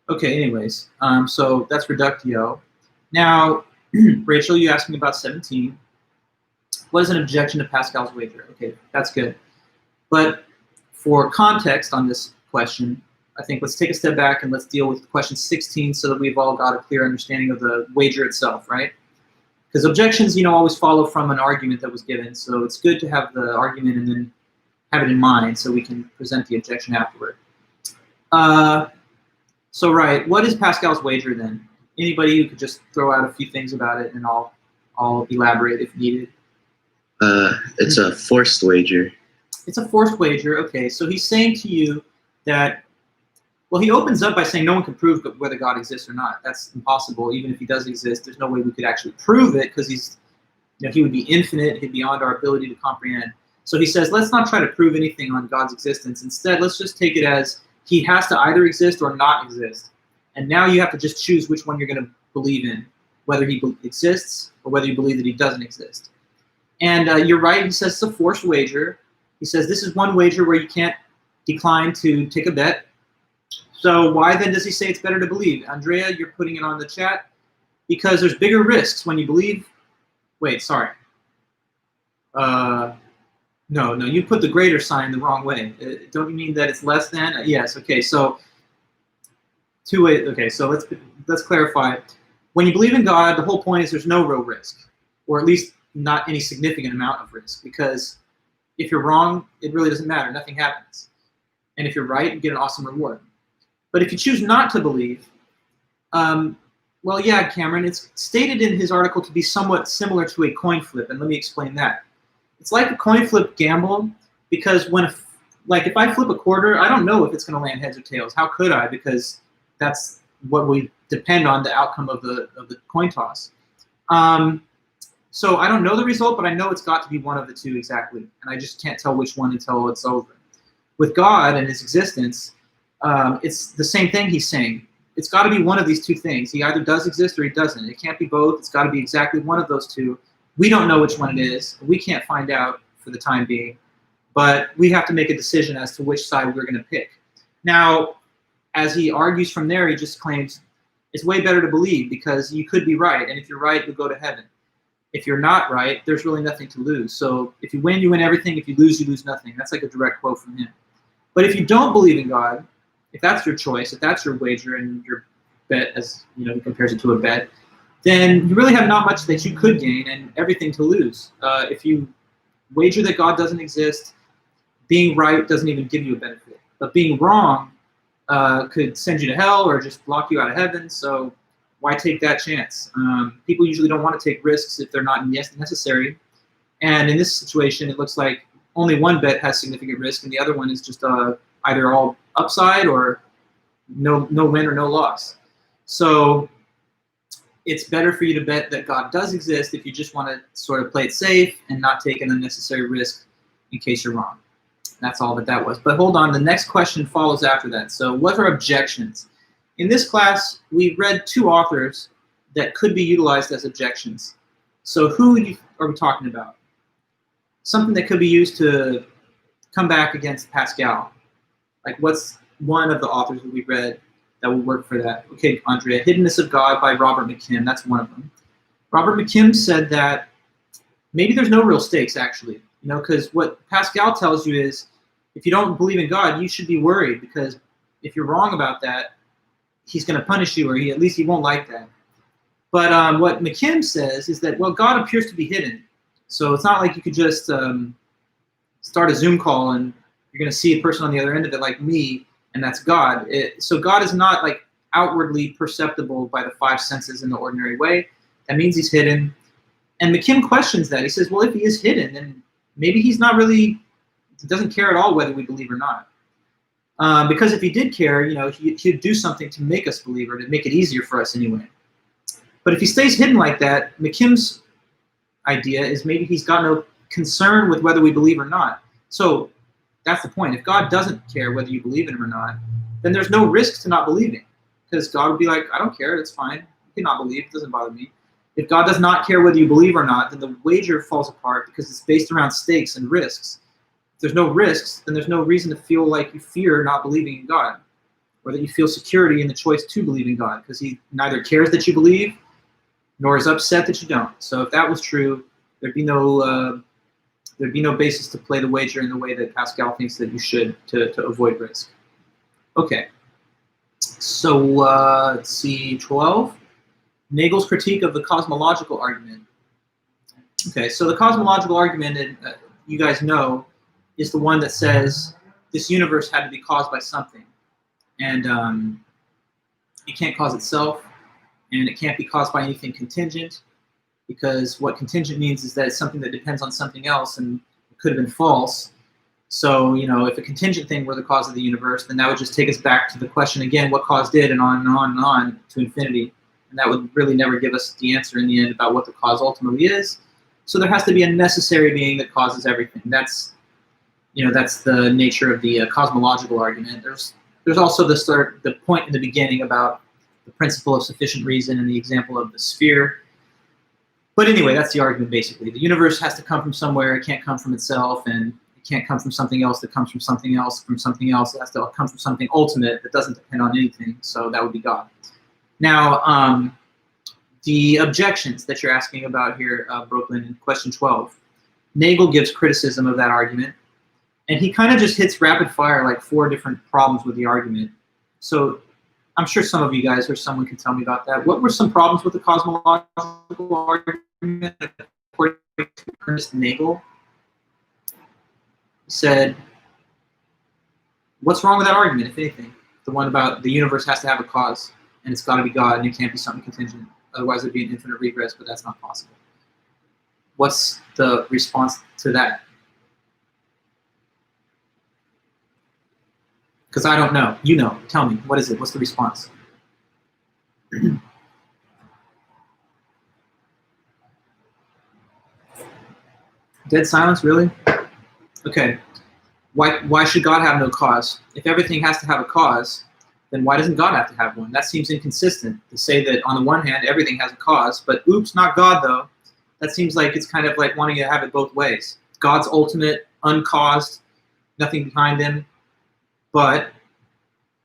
Okay, anyways, so that's reductio. Now, Rachel, you asked me about 17. What is an objection to Pascal's wager? Okay, that's good. But for context on this question, I think let's take a step back and let's deal with question 16 so that we've all got a clear understanding of the wager itself, right? Because objections, you know, always follow from an argument that was given. So it's good to have the argument and then have it in mind so we can present the objection afterward. So right, what is Pascal's wager then? Anybody who could just throw out a few things about it and I'll elaborate if needed. It's a forced wager. It's a forced wager, okay. So he's saying to you that, well, he opens up by saying no one can prove whether God exists or not. That's impossible. Even if he does exist, there's no way we could actually prove it because he's, you know, he would be infinite, he'd be beyond our ability to comprehend. So he says, let's not try to prove anything on God's existence. Instead, let's just take it as he has to either exist or not exist. And now you have to just choose which one you're going to believe in, whether he exists or whether you believe that he doesn't exist. And you're right, he says it's a forced wager. He says this is one wager where you can't decline to take a bet. So why then does he say it's better to believe? Andrea, you're putting it on the chat. Because there's bigger risks when you believe. Wait, sorry. No, you put the greater sign the wrong way. Don't you mean that it's less than? Yes, okay, so two ways. Okay, so let's clarify. when you believe in God, the whole point is there's no real risk, or at least not any significant amount of risk, because if you're wrong, it really doesn't matter. Nothing happens. And if you're right, you get an awesome reward. But if you choose not to believe, well, yeah, Cameron, it's stated in his article to be somewhat similar to a coin flip, and let me explain that. It's like a coin flip gamble, because like if I flip a quarter, I don't know if it's going to land heads or tails. How could I? Because that's what we depend on, the outcome of the coin toss. So I don't know the result, but I know it's got to be one of the two exactly, and I just can't tell which one until it's over. With God and his existence, it's the same thing he's saying. It's got to be one of these two things. He either does exist or he doesn't. It can't be both. It's got to be exactly one of those two. We don't know which one it is. We can't find out for the time being, but we have to make a decision as to which side we're going to pick. Now, as he argues from there, he just claims it's way better to believe because you could be right, and if you're right, you'll go to heaven. If you're not right, there's really nothing to lose. So if you win everything. If you lose nothing. That's like a direct quote from him. But if you don't believe in God, if that's your choice, if that's your wager and your bet, as he compares it to a bet, then you really have not much that you could gain and everything to lose. If you wager that God doesn't exist, being right doesn't even give you a benefit. But being wrong could send you to hell or just block you out of heaven. So why take that chance? People usually don't want to take risks if they're not necessary. And in this situation, it looks like only one bet has significant risk, and the other one is just either all upside or no win or no loss. So it's better for you to bet that God does exist if you just want to sort of play it safe and not take an unnecessary risk in case you're wrong. That's all that was. But hold on, the next question follows after that. So what are objections? In this class, we read two authors that could be utilized as objections. So who are we talking about? Something that could be used to come back against Pascal. Like what's one of the authors that we read that will work for that? Okay, Andrea, Hiddenness of God by Robert McKim. That's one of them. Robert McKim said that maybe there's no real stakes actually, because what Pascal tells you is if you don't believe in God, you should be worried because if you're wrong about that, he's going to punish you, or at least he won't like that. But what McKim says is that, well, God appears to be hidden. So it's not like you could just start a Zoom call and you're going to see a person on the other end of it like me, and that's God. So God is not like outwardly perceptible by the five senses in the ordinary way. That means he's hidden. And McKim questions that. He says, well, if he is hidden, then maybe he's not really, he doesn't care at all whether we believe or not. Because if he did care, he'd do something to make us believe or to make it easier for us anyway. But if he stays hidden like that, McKim's idea is maybe he's got no concern with whether we believe or not. So that's the point. If God doesn't care whether you believe in him or not, then there's no risk to not believing. Because God would be like, I don't care, it's fine. You can not believe, it doesn't bother me. If God does not care whether you believe or not, then the wager falls apart because it's based around stakes and risks. If there's no risks, then there's no reason to feel like you fear not believing in God, or that you feel security in the choice to believe in God, because he neither cares that you believe, nor is upset that you don't. So if that was true, there'd be no basis to play the wager in the way that Pascal thinks that you should to avoid risk. Okay. So let's see, 12. Nagel's critique of the cosmological argument. Okay, so the cosmological argument, you guys know, is the one that says this universe had to be caused by something. And it can't cause itself, and it can't be caused by anything contingent, because what contingent means is that it's something that depends on something else, and it could have been false. So, if a contingent thing were the cause of the universe, then that would just take us back to the question again, what caused it, and on and on and on to infinity. And that would really never give us the answer in the end about what the cause ultimately is. So there has to be a necessary being that causes everything. That's the nature of the cosmological argument. There's also the point in the beginning about the principle of sufficient reason and the example of the sphere. But anyway, that's the argument basically. The universe has to come from somewhere. It can't come from itself, and it can't come from something else that comes from something else. From something else, it has to come from something ultimate that doesn't depend on anything. So that would be God. Now, the objections that you're asking about here, Brooklyn, in question 12, Nagel gives criticism of that argument, and he kind of just hits rapid fire like 4 different problems with the argument. So I'm sure some of you guys or someone can tell me about that. What were some problems with the cosmological argument according to Ernst Nagel? He said, what's wrong with that argument, if anything? The one about the universe has to have a cause, and it's got to be God, and it can't be something contingent. Otherwise, it'd be an infinite regress, but that's not possible. What's the response to that? Because I don't know. You know. Tell me. What is it? What's the response? Dead silence, really? Okay. Why should God have no cause? If everything has to have a cause, then why doesn't God have to have one? That seems inconsistent to say that on the one hand, everything has a cause, but oops, not God though. That seems like it's kind of like wanting to have it both ways. God's ultimate, uncaused, nothing behind him, but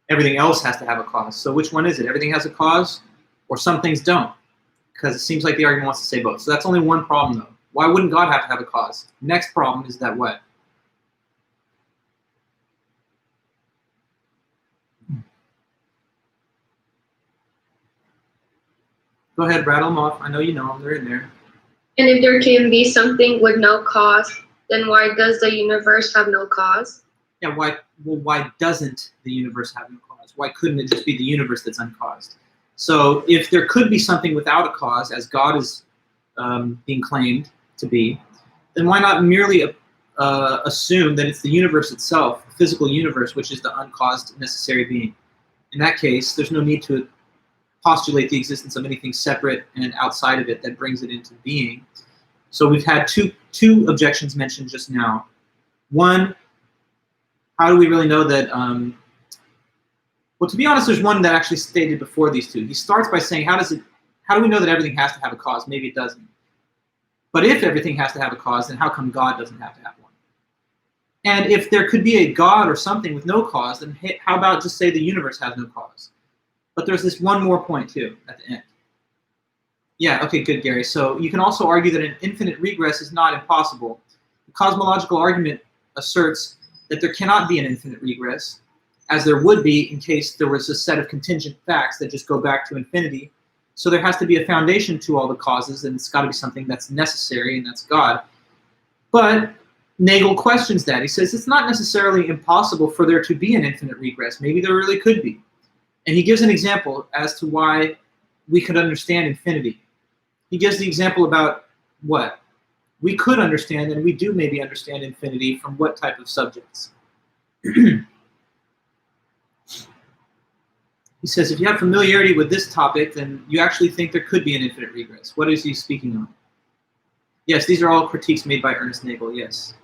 everything else has to have a cause. So which one is it? Everything has a cause, or some things don't? Because it seems like the argument wants to say both. So that's only one problem though. Why wouldn't God have to have a cause? Next problem is that what? Go ahead, rattle them off. I know you know them. They're in there. And if there can be something with no cause, then why does the universe have no cause? Yeah, why? Well, why doesn't the universe have no cause? Why couldn't it just be the universe that's uncaused? So if there could be something without a cause, as God is being claimed to be, then why not merely assume that it's the universe itself, the physical universe, which is the uncaused necessary being? In that case, there's no need to postulate the existence of anything separate and outside of it that brings it into being. So we've had two objections mentioned just now. One, how do we really know that, well, to be honest, there's one that actually stated before these two. He starts by saying, how do we know that everything has to have a cause? Maybe it doesn't. But if everything has to have a cause, then how come God doesn't have to have one? And if there could be a God or something with no cause, then how about just say the universe has no cause? But there's this one more point too at the end. Yeah, okay, good, Gary. So you can also argue that an infinite regress is not impossible. The cosmological argument asserts that there cannot be an infinite regress, as there would be in case there was a set of contingent facts that just go back to infinity. So there has to be a foundation to all the causes, and it's got to be something that's necessary, and that's God. But Nagel questions that. He says it's not necessarily impossible for there to be an infinite regress. Maybe there really could be. And he gives an example as to why we could understand infinity. He gives the example about what? We could understand, and we do maybe understand infinity from what type of subjects? He says, if you have familiarity with this topic, then you actually think there could be an infinite regress. What is he speaking on? Yes, these are all critiques made by Ernst Nagel, yes.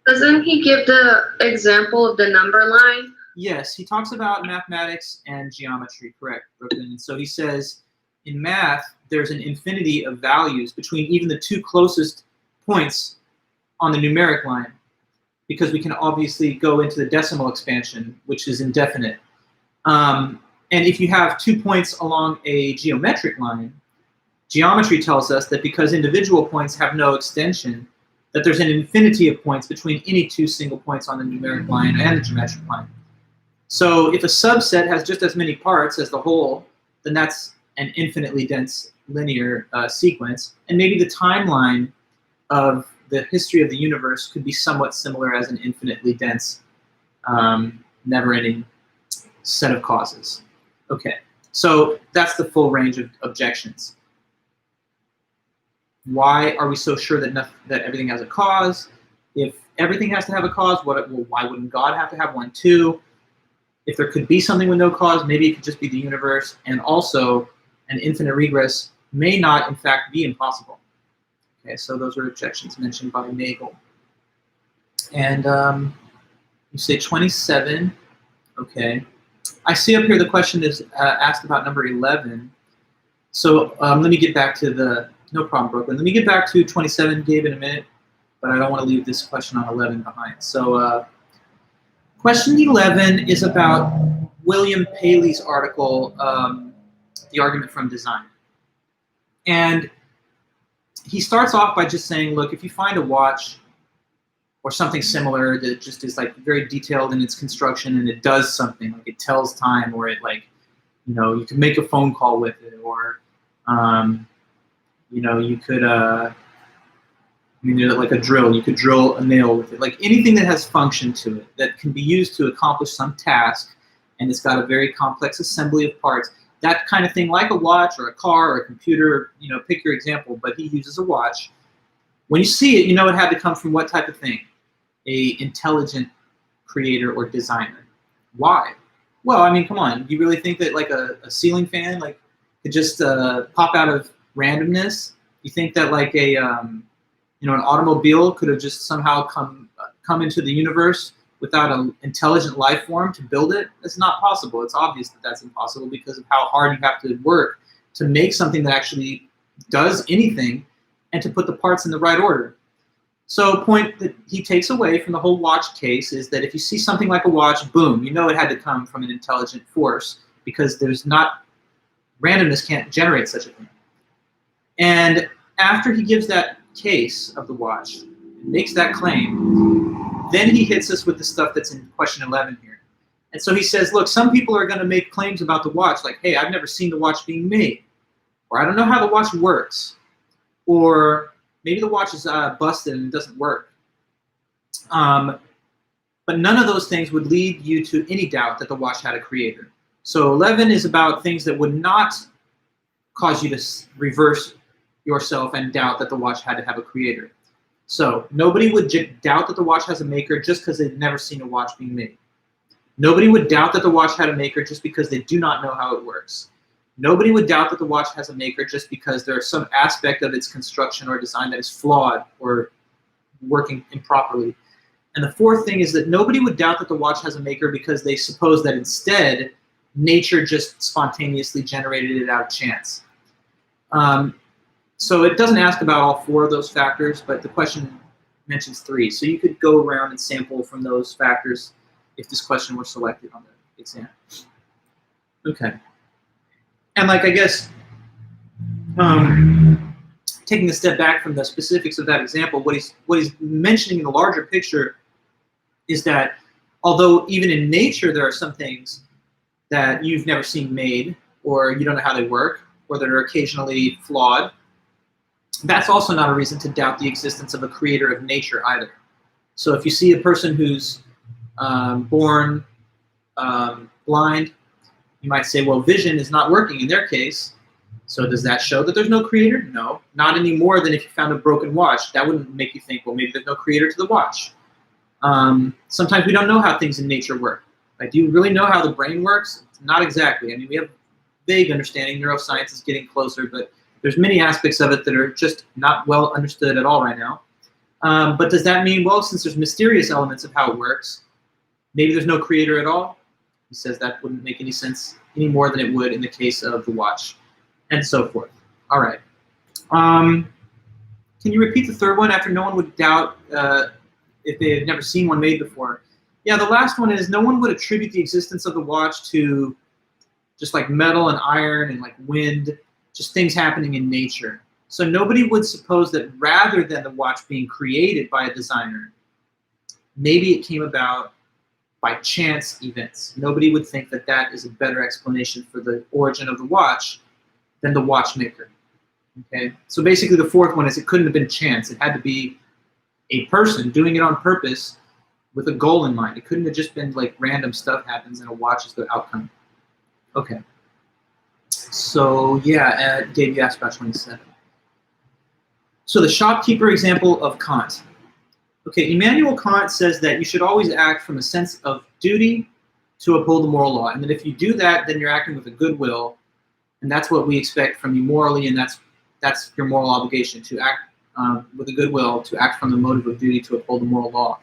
Doesn't he give the example of the number line? Yes, he talks about mathematics and geometry, correct, Brooklyn. And so he says, in math, there's an infinity of values between even the two closest points on the numeric line, because we can obviously go into the decimal expansion, which is indefinite. And if you have 2 points along a geometric line, geometry tells us that because individual points have no extension, that there's an infinity of points between any two single points on the numeric line and the geometric line. So if a subset has just as many parts as the whole, then that's an infinitely dense linear sequence. And maybe the timeline of the history of the universe could be somewhat similar as an infinitely dense, never-ending set of causes. Okay, so that's the full range of objections. Why are we so sure that everything has a cause? If everything has to have a cause, why wouldn't God have to have one too? If there could be something with no cause, maybe it could just be the universe. And also, an infinite regress may not, in fact, be impossible. Okay, so those are objections mentioned by Nagel. And you say 27. Okay. I see up here the question is asked about number 11. So let me get back to the, no problem, Brooklyn. Let me get back to 27, Gabe, in a minute, but I don't want to leave this question on 11 behind. So question 11 is about William Paley's article, The Argument from Design. And he starts off by just saying, look, if you find a watch or something similar that just is like very detailed in its construction and it does something, like it tells time or it like You know, you could make a phone call with it, or you know, you could like a drill. You could drill a nail with it. Like anything that has function to it that can be used to accomplish some task, and it's got a very complex assembly of parts. That kind of thing, like a watch or a car or a computer. You know, pick your example. But he uses a watch. When you see it, you know it had to come from what type of thing? A intelligent creator or designer. Why? Well, I mean, come on. Do you really think that like a ceiling fan like could just pop out of randomness? You think that like a you know, an automobile could have just somehow come into the universe without an intelligent life form to build it? It's not possible. It's obvious that that's impossible because of how hard you have to work to make something that actually does anything and to put the parts in the right order. So a point that he takes away from the whole watch case is that if you see something like a watch, boom, you know it had to come from an intelligent force because there's not, randomness can't generate such a thing. And after he gives that case of the watch, makes that claim, then he hits us with the stuff that's in question 11 here. And so he says, look, some people are going to make claims about the watch, like, hey, I've never seen the watch being made, or I don't know how the watch works, or maybe the watch is busted and doesn't work. But none of those things would lead you to any doubt that the watch had a creator. So 11 is about things that would not cause you to reverse yourself and doubt that the watch had to have a creator. So nobody would doubt that the watch has a maker just because they've never seen a watch being made. Nobody would doubt that the watch had a maker just because they do not know how it works. Nobody would doubt that the watch has a maker just because there is some aspect of its construction or design that is flawed or working improperly. And the fourth thing is that nobody would doubt that the watch has a maker because they suppose that instead nature just spontaneously generated it out of chance. So it doesn't ask about all four of those factors, but the question mentions three. So you could go around and sample from those factors if this question were selected on the exam. Okay. And like, I guess, taking a step back from the specifics of that example, what he's mentioning in the larger picture is that although even in nature there are some things that you've never seen made, or you don't know how they work, or that are occasionally flawed, that's also not a reason to doubt the existence of a creator of nature either. So if you see a person who's born blind, you might say, well, vision is not working in their case. So does that show that there's no creator? No, not any more than if you found a broken watch. That wouldn't make you think, well, maybe there's no creator to the watch. Sometimes we don't know how things in nature work. Like, do you really know how the brain works? Not exactly. I mean, we have vague understanding. Neuroscience is getting closer, but there's many aspects of it that are just not well understood at all right now. But does that mean, well, since there's mysterious elements of how it works, maybe there's no creator at all? He says that wouldn't make any sense any more than it would in the case of the watch, and so forth. All right. Can you repeat the third one after no one would doubt if they had never seen one made before? Yeah, the last one is no one would attribute the existence of the watch to just like metal and iron and like wind, just things happening in nature. So nobody would suppose that rather than the watch being created by a designer, maybe it came about by chance events. Nobody would think that that is a better explanation for the origin of the watch than the watchmaker. Okay, so basically the fourth one is it couldn't have been chance. It had to be a person doing it on purpose with a goal in mind. It couldn't have just been like random stuff happens and a watch is the outcome. Okay. So yeah, Dave, you asked about 27. So the shopkeeper example of Kant. Okay, Immanuel Kant says that you should always act from a sense of duty to uphold the moral law, and that if you do that, then you're acting with a good will, and that's what we expect from you morally, and that's your moral obligation, to act with a good will, to act from the motive of duty to uphold the moral law.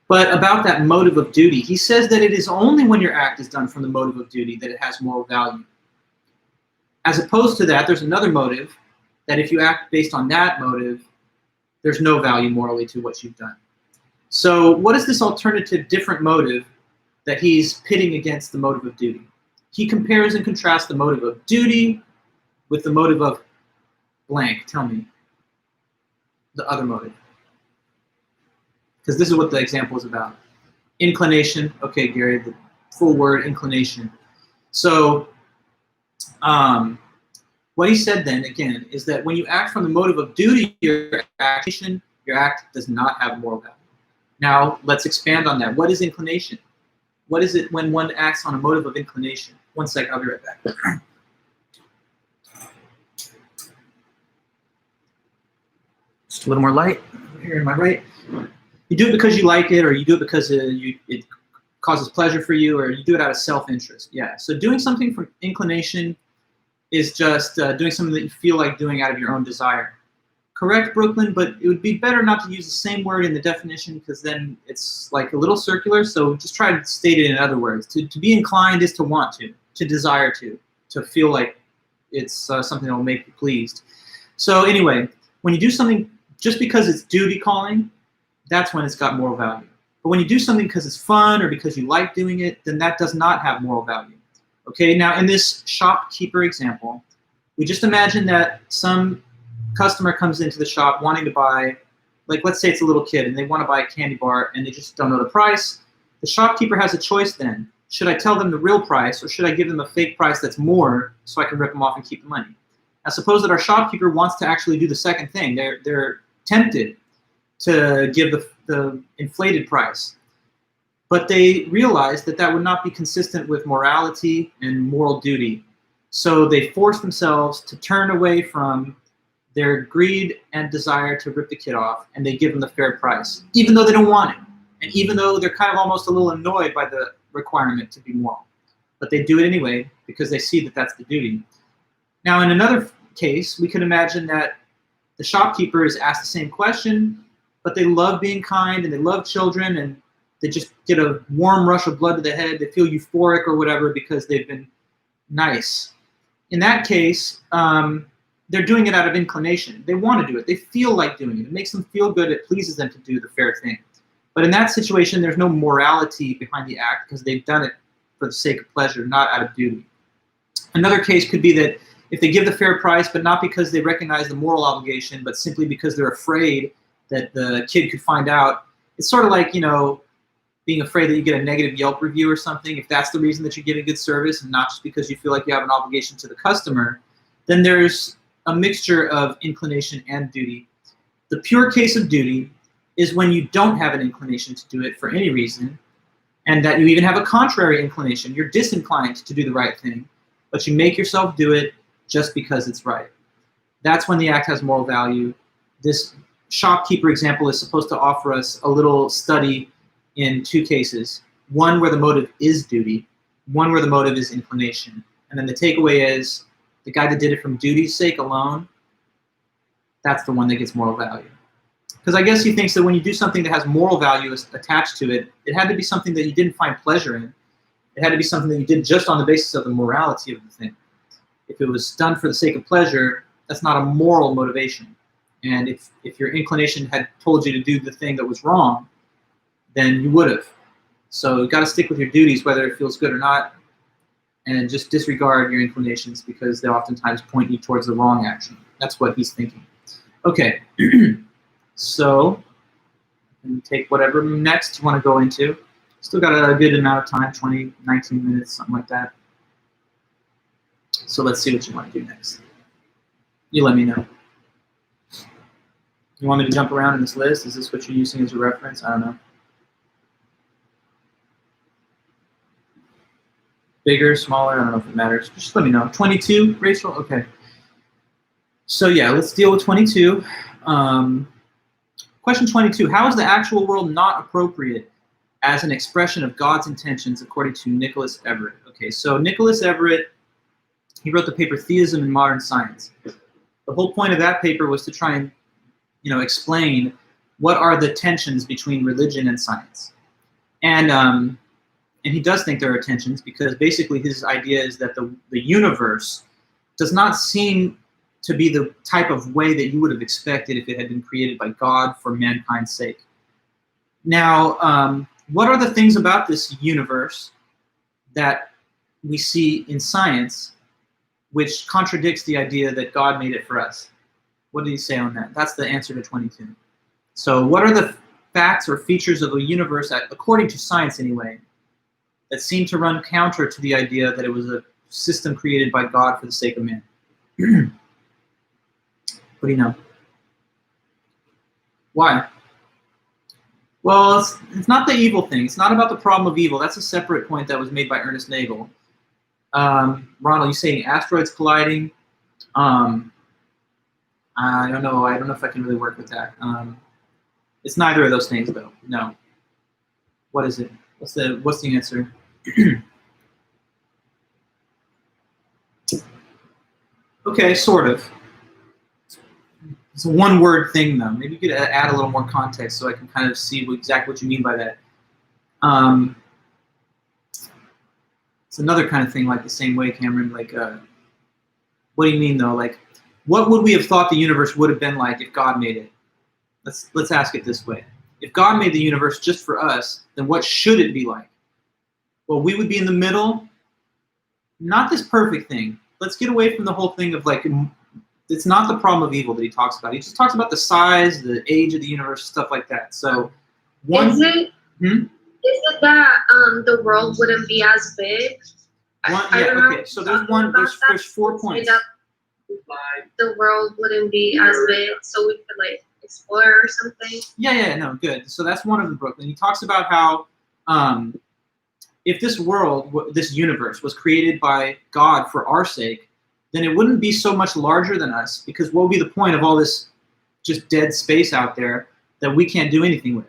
But about that motive of duty, he says that it is only when your act is done from the motive of duty that it has moral value. As opposed to that, there's another motive that if you act based on that motive, there's no value morally to what you've done. So what is this alternative different motive that he's pitting against the motive of duty? He compares and contrasts the motive of duty with the motive of blank. Tell me the other motive. Because this is what the example is about. Inclination. Okay, Gary, the full word, inclination. So What he said then, again, is that when you act from the motive of duty, your act does not have moral value. Now, let's expand on that. What is inclination? What is it when one acts on a motive of inclination? One sec, I'll be right back. Just a little more light here in my right. You do it because you like it, or you do it because it causes pleasure for you, or you do it out of self-interest. Yeah, so doing something for inclination is just doing something that you feel like doing out of your own desire. Correct, Brooklyn, but it would be better not to use the same word in the definition because then it's like a little circular, so just try to state it in other words. To be inclined is to want to desire to feel like it's something that will make you pleased. So anyway, when you do something just because it's duty calling, that's when it's got moral value. But when you do something because it's fun or because you like doing it, then that does not have moral value. Okay, now in this shopkeeper example, we just imagine that some customer comes into the shop wanting to buy, like let's say it's a little kid and they want to buy a candy bar and they just don't know the price. The shopkeeper has a choice then. Should I tell them the real price or should I give them a fake price that's more so I can rip them off and keep the money? Now suppose that our shopkeeper wants to actually do the second thing. They're tempted to give the inflated price. But they realize that that would not be consistent with morality and moral duty. So they force themselves to turn away from their greed and desire to rip the kid off, and they give them the fair price, even though they don't want it. And even though they're kind of almost a little annoyed by the requirement to be moral. But they do it anyway because they see that that's the duty. Now in another case, we could imagine that the shopkeeper is asked the same question, but they love being kind and they love children and they just get a warm rush of blood to the head. They feel euphoric or whatever because they've been nice. In that case, they're doing it out of inclination. They want to do it. They feel like doing it. It makes them feel good. It pleases them to do the fair thing. But in that situation, there's no morality behind the act because they've done it for the sake of pleasure, not out of duty. Another case could be that if they give the fair price, but not because they recognize the moral obligation, but simply because they're afraid that the kid could find out. It's sort of like, you know, being afraid that you get a negative Yelp review or something. If that's the reason that you're giving good service and not just because you feel like you have an obligation to the customer, then there's a mixture of inclination and duty. The pure case of duty is when you don't have an inclination to do it for any reason, and that you even have a contrary inclination. You're disinclined to do the right thing, but you make yourself do it just because it's right. That's when the act has moral value. This shopkeeper example is supposed to offer us a little study in two cases. One where the motive is duty, one where the motive is inclination. And then the takeaway is the guy that did it from duty's sake alone, that's the one that gets moral value. Because I guess he thinks that when you do something that has moral value attached to it, it had to be something that you didn't find pleasure in. It had to be something that you did just on the basis of the morality of the thing. If it was done for the sake of pleasure, that's not a moral motivation. And if your inclination had told you to do the thing that was wrong, then you would have. So you got to stick with your duties, whether it feels good or not, and just disregard your inclinations because they oftentimes point you towards the wrong action. That's what he's thinking. Okay, so take whatever next you want to go into. Still got a good amount of time, 20, 19 minutes, something like that. So let's see what you want to do next. You let me know. You want me to jump around in this list? Is this what you're using as a reference? I don't know. Bigger, smaller, I don't know if it matters. Just let me know. 22, Rachel? Okay. So yeah, let's deal with 22. Question 22, how is the actual world not appropriate as an expression of God's intentions according to Nicholas Everett? Okay, so Nicholas Everett, he wrote the paper Theism in Modern Science. The whole point of that paper was to try and, explain what are the tensions between religion and science. And he does think there are tensions because basically his idea is that the universe does not seem to be the type of way that you would have expected if it had been created by God for mankind's sake. Now, what are the things about this universe that we see in science which contradicts the idea that God made it for us? What did he say on that? That's the answer to 22. So what are the facts or features of a universe, according to science anyway, that seem to run counter to the idea that it was a system created by God for the sake of man. What do you know? Why? Well, it's not the evil thing. It's not about the problem of evil. That's a separate point that was made by Ernest Nagel. Ronald, you saying asteroids colliding? I don't know. I don't know if I can really work with that. It's neither of those things, though. No. What is it? What's the answer? Okay, sort of. It's a one-word thing, though. Maybe you could add a little more context so I can kind of see exactly what you mean by that. It's another kind of thing like the same way, Cameron. Like, what do you mean, though? Like, what would we have thought the universe would have been like if God made it? Let's ask it this way. If God made the universe just for us, then what should it be like? Well, we would be in the middle. Not this perfect thing. Let's get away from the whole thing of like, it's not the problem of evil that he talks about. He just talks about the size, the age of the universe, stuff like that. So, Is it that the world wouldn't be as big? Okay. So there's 4 points. The world wouldn't be as big, so we could like explore or something. No, good. So that's one of the books. And he talks about how if this world, this universe, was created by God for our sake, then it wouldn't be so much larger than us, because what would be the point of all this just dead space out there that we can't do anything with?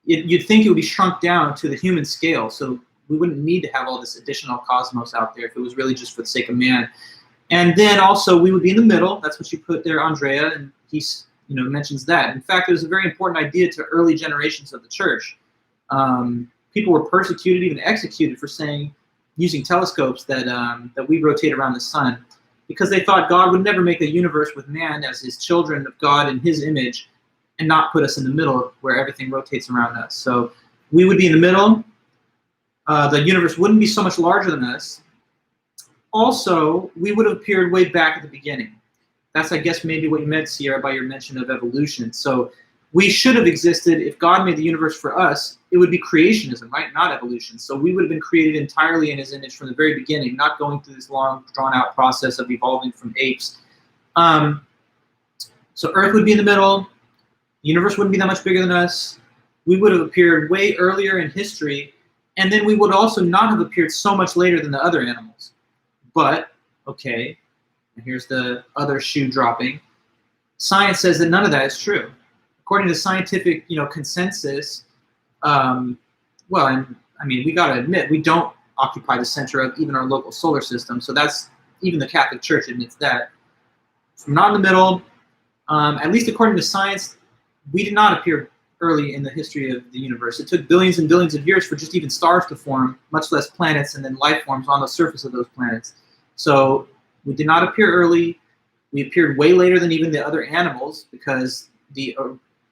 You'd think it would be shrunk down to the human scale, so we wouldn't need to have all this additional cosmos out there if it was really just for the sake of man. And then also we would be in the middle. That's what you put there, Andrea, and he mentions that. In fact, it was a very important idea to early generations of the church. People were persecuted, even executed, for using telescopes that we rotate around the sun, because they thought God would never make a universe with man as his children of God in his image and not put us in the middle where everything rotates around us. So we would be in the middle. The universe wouldn't be so much larger than us. Also, we would have appeared way back at the beginning. That's, I guess, maybe what you meant, Sierra, by your mention of evolution. So we should have existed. If God made the universe for us, it would be creationism, right? Not evolution. So we would have been created entirely in his image from the very beginning, not going through this long, drawn-out process of evolving from apes. So Earth would be in the middle. The universe wouldn't be that much bigger than us. We would have appeared way earlier in history, and then we would also not have appeared so much later than the other animals. But, okay, here's the other shoe dropping. Science says that none of that is true. According to scientific, consensus, well, and I mean, we got to admit, we don't occupy the center of even our local solar system. So that's, even the Catholic Church admits that. So we're not in the middle. At least according to science, we did not appear early in the history of the universe. It took billions and billions of years for just even stars to form, much less planets and then life forms on the surface of those planets. So we did not appear early. We appeared way later than even the other animals, because the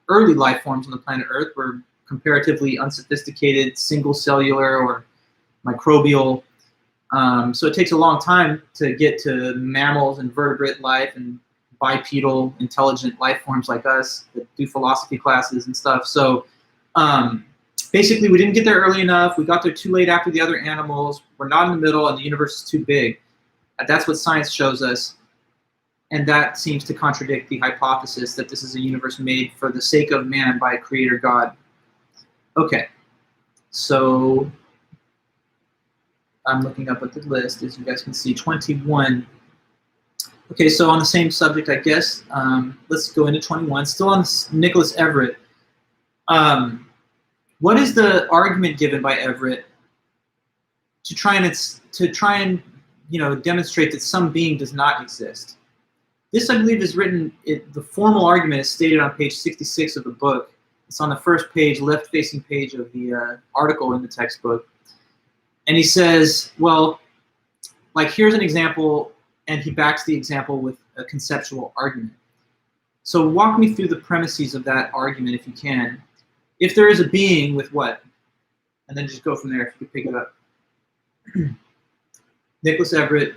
early life forms on the planet Earth were comparatively unsophisticated, single cellular or microbial. So it takes a long time to get to mammals and vertebrate life and bipedal intelligent life forms like us that do philosophy classes and stuff. So basically we didn't get there early enough. We got there too late after the other animals. We're not in the middle, and the universe is too big. That's what science shows us. And that seems to contradict the hypothesis that this is a universe made for the sake of man by a creator God. Okay, so I'm looking up at the list, as you guys can see, 21. Okay, so on the same subject, I guess, let's go into 21. Still on Nicholas Everett. What is the argument given by Everett to try and demonstrate that some being does not exist? This, I believe, is written. The formal argument is stated on page 66 of the book. It's on the first page, left-facing page of the article in the textbook. And he says, well, like, here's an example, and he backs the example with a conceptual argument. So walk me through the premises of that argument, if you can. If there is a being with what? And then just go from there if you could pick it up. Nicholas Everett,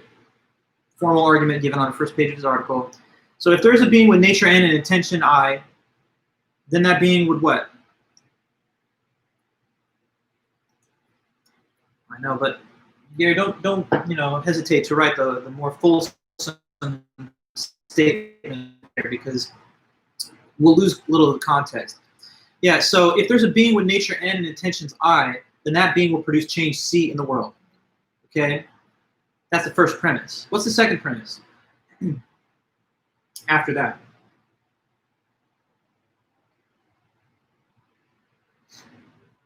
formal argument given on the first page of his article. So if there is a being with nature N and intention I, then that being would what? I know, but Gary, don't hesitate to write the more fulsome statement there, because we'll lose a little of the context. Yeah, so if there's a being with nature N and intentions I, then that being will produce change C in the world. Okay? That's the first premise. What's the second premise? After that.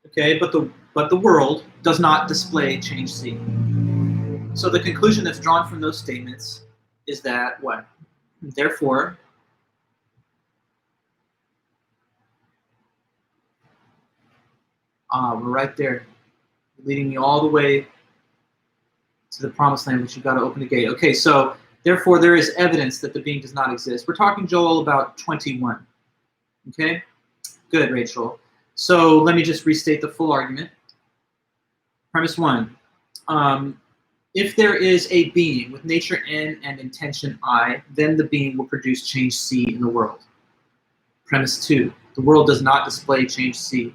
Okay, but the world does not display change C. So the conclusion that's drawn from those statements is that what? Therefore, we're right there, leading me all the way to the promised land, but you've got to open the gate. Okay, so therefore there is evidence that the being does not exist. We're talking, Joel, about 21. Okay? Good, Rachel. So let me just restate the full argument. Premise 1. If there is a being with nature N and intention I, then the being will produce change C in the world. Premise 2. The world does not display change C.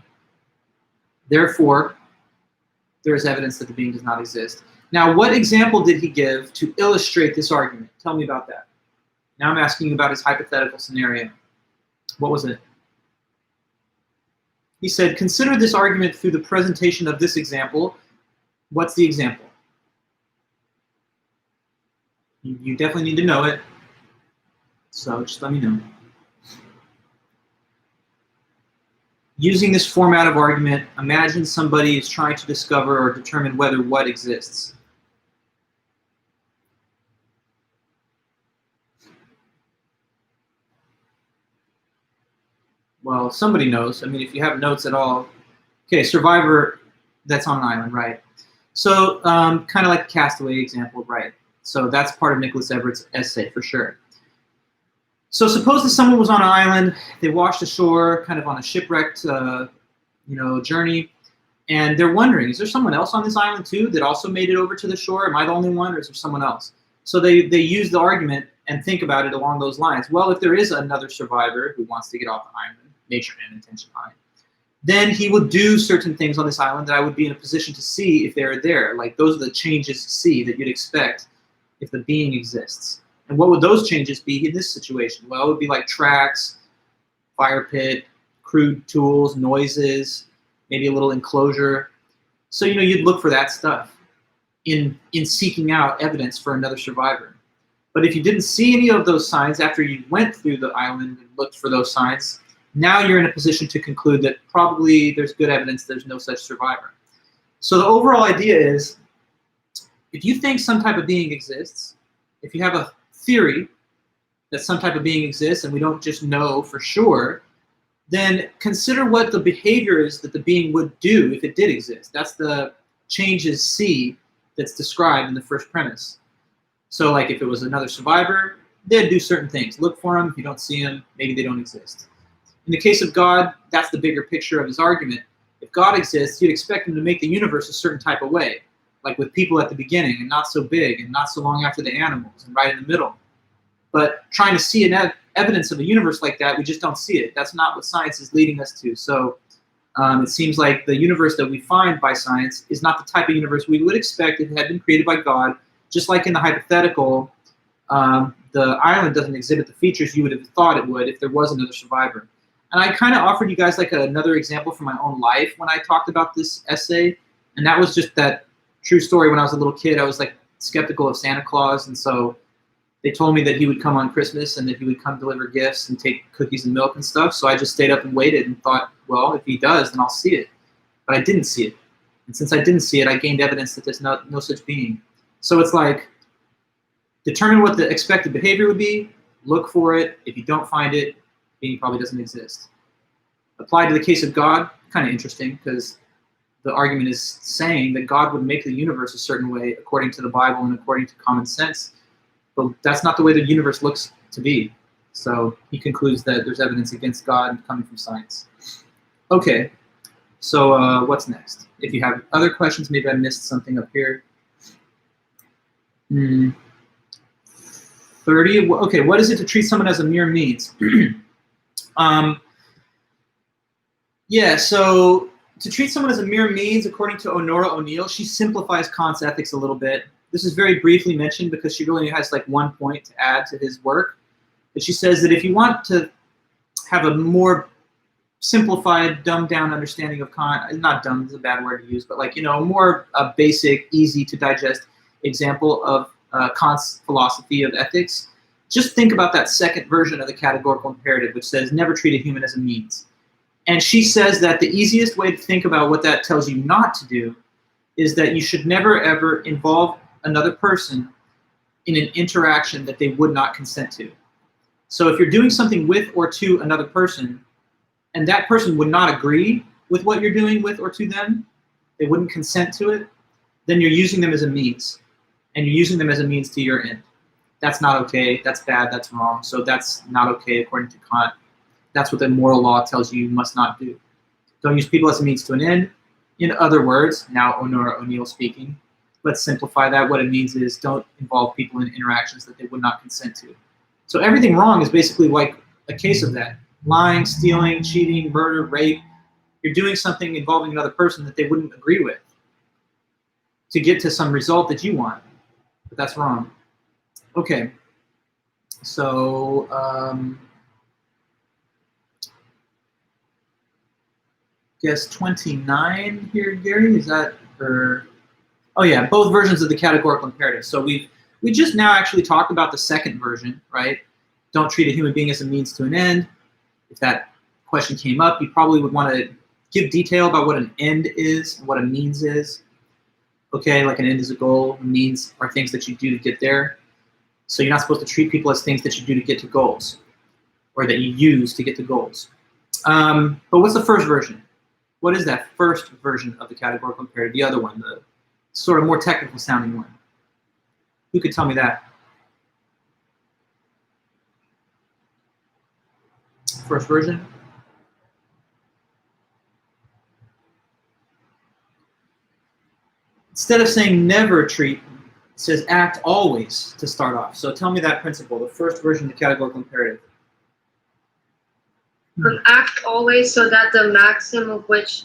Therefore, there is evidence that the being does not exist. Now, what example did he give to illustrate this argument? Tell me about that. Now I'm asking you about his hypothetical scenario. What was it? He said, consider this argument through the presentation of this example. What's the example? You definitely need to know it. So just let me know. Using this format of argument, imagine somebody is trying to discover or determine whether what exists. Well, somebody knows. I mean, if you have notes at all. Okay, survivor that's on an island, right? So kind of like the castaway example, right? So that's part of Nicholas Everett's essay for sure. So suppose that someone was on an island, they washed ashore, kind of on a shipwrecked, journey, and they're wondering, is there someone else on this island too that also made it over to the shore? Am I the only one, or is there someone else? So they use the argument and think about it along those lines. Well, if there is another survivor who wants to get off the island, nature and intention I, then he would do certain things on this island that I would be in a position to see if they're there. Like those are the changes C that you'd expect if the being exists. And what would those changes be in this situation? Well, it would be like tracks, fire pit, crude tools, noises, maybe a little enclosure. So, you'd look for that stuff in seeking out evidence for another survivor. But if you didn't see any of those signs after you went through the island and looked for those signs, now you're in a position to conclude that probably there's good evidence there's no such survivor. So the overall idea is, if you think some type of being exists, if you have a theory that some type of being exists and we don't just know for sure, then consider what the behavior is that the being would do if it did exist. That's the changes C that's described in the first premise. So like if it was another survivor, they'd do certain things. Look for them. If you don't see them, maybe they don't exist. In the case of God, that's the bigger picture of his argument. If God exists, you'd expect him to make the universe a certain type of way, like with people at the beginning and not so big and not so long after the animals and right in the middle. But trying to see evidence of a universe like that, we just don't see it. That's not what science is leading us to. So it seems like the universe that we find by science is not the type of universe we would expect if it had been created by God. Just like in the hypothetical, the island doesn't exhibit the features you would have thought it would if there was another survivor. And I kind of offered you guys like another example from my own life when I talked about this essay. And that was just that true story. When I was a little kid, I was like skeptical of Santa Claus. And so they told me that he would come on Christmas and that he would come deliver gifts and take cookies and milk and stuff. So I just stayed up and waited and thought, well, if he does, then I'll see it. But I didn't see it. And since I didn't see it, I gained evidence that there's no such being. So it's like, determine what the expected behavior would be, look for it. If you don't find it, being probably doesn't exist. Applied to the case of God, kind of interesting, because the argument is saying that God would make the universe a certain way according to the Bible and according to common sense. But that's not the way the universe looks to be. So he concludes that there's evidence against God coming from science. Okay, so what's next? If you have other questions, maybe I missed something up here. 30, okay, what is it to treat someone as a mere means? Yeah, so to treat someone as a mere means, according to Honora O'Neill, she simplifies Kant's ethics a little bit. This is very briefly mentioned because she really has like one point to add to his work. But she says that if you want to have a more simplified, dumbed down understanding of Kant, not dumb is a bad word to use, but like, a more basic, easy to digest example of Kant's philosophy of ethics, just think about that second version of the categorical imperative, which says never treat a human as a means. And she says that the easiest way to think about what that tells you not to do is that you should never ever involve another person in an interaction that they would not consent to. So if you're doing something with or to another person, and that person would not agree with what you're doing with or to them, they wouldn't consent to it, then you're using them as a means. And you're using them as a means to your end. That's not okay, that's bad, that's wrong. So that's not okay according to Kant. That's what the moral law tells you must not do. Don't use people as a means to an end. In other words, now Honora O'Neill speaking, let's simplify that. What it means is don't involve people in interactions that they would not consent to. So everything wrong is basically like a case of that. Lying, stealing, cheating, murder, rape. You're doing something involving another person that they wouldn't agree with to get to some result that you want. But that's wrong. Okay. So, guess 29 here, Gary, is that, or, oh yeah, both versions of the categorical imperative. So we just now actually talked about the second version, right? Don't treat a human being as a means to an end. If that question came up, you probably would want to give detail about what an end is and what a means is. Okay, like an end is a goal, means are things that you do to get there. So you're not supposed to treat people as things that you do to get to goals, or that you use to get to goals. But what's the first version? What is that first version of the categorical imperative? The other one, the sort of more technical sounding one. Who could tell me that? First version? Instead of saying never treat, it says act always to start off. So tell me that principle, the first version of the categorical imperative. Act always so that the maxim of which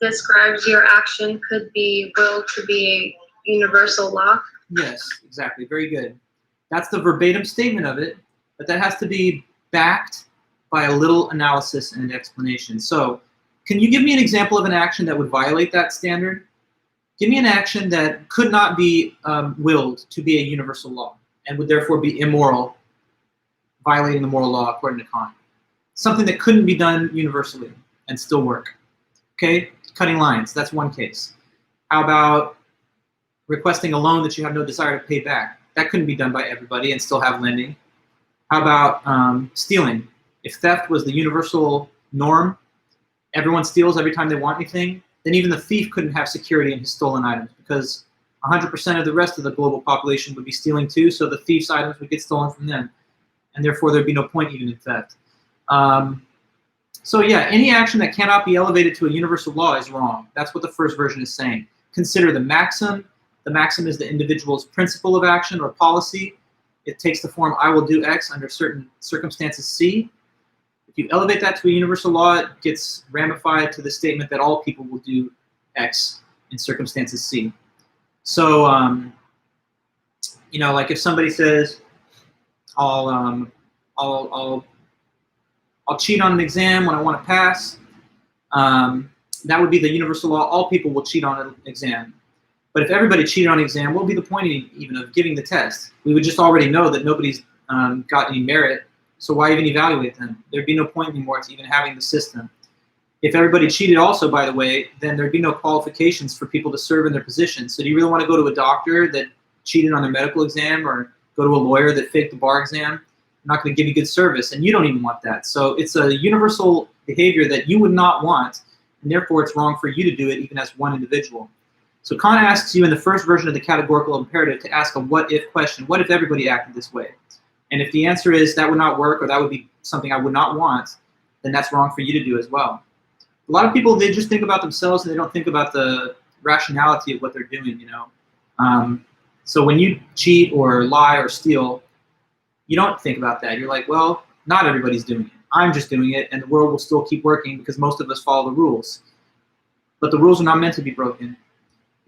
describes your action could be willed to be a universal law. Yes, exactly. Very good. That's the verbatim statement of it, but that has to be backed by a little analysis and explanation. So can you give me an example of an action that would violate that standard? Give me an action that could not be willed to be a universal law and would therefore be immoral, violating the moral law according to Kant. Something that couldn't be done universally and still work. Okay, cutting lines, that's one case. How about requesting a loan that you have no desire to pay back? That couldn't be done by everybody and still have lending. How about stealing? If theft was the universal norm, everyone steals every time they want anything, then even the thief couldn't have security in his stolen items because 100% of the rest of the global population would be stealing too, so the thief's items would get stolen from them, and therefore there'd be no point even in theft. So yeah, any action that cannot be elevated to a universal law is wrong. That's what the first version is saying. Consider the maxim. The maxim is the individual's principle of action or policy. It takes the form, I will do X under certain circumstances C. If you elevate that to a universal law, it gets ramified to the statement that all people will do X in circumstances C. So, you know, like if somebody says, I'll cheat on an exam when I want to pass, that would be the universal law. All people will cheat on an exam. But if everybody cheated on an exam, what would be the point even of giving the test? We would just already know that nobody's got any merit, so why even evaluate them? There'd be no point anymore to even having the system. If everybody cheated also, by the way, then there'd be no qualifications for people to serve in their position. So do you really want to go to a doctor that cheated on their medical exam or go to a lawyer that faked the bar exam? I'm not going to give you good service, and you don't even want that. So it's a universal behavior that you would not want, and therefore it's wrong for you to do it even as one individual. So Kant asks you in the first version of the categorical imperative to ask a what-if question. What if everybody acted this way? And if the answer is that would not work or that would be something I would not want, then that's wrong for you to do as well. A lot of people, they just think about themselves and they don't think about the rationality of what they're doing, you know. So when you cheat or lie or steal, you don't think about that. You're like, well, not everybody's doing it. I'm just doing it, and the world will still keep working because most of us follow the rules. but the rules are not meant to be broken.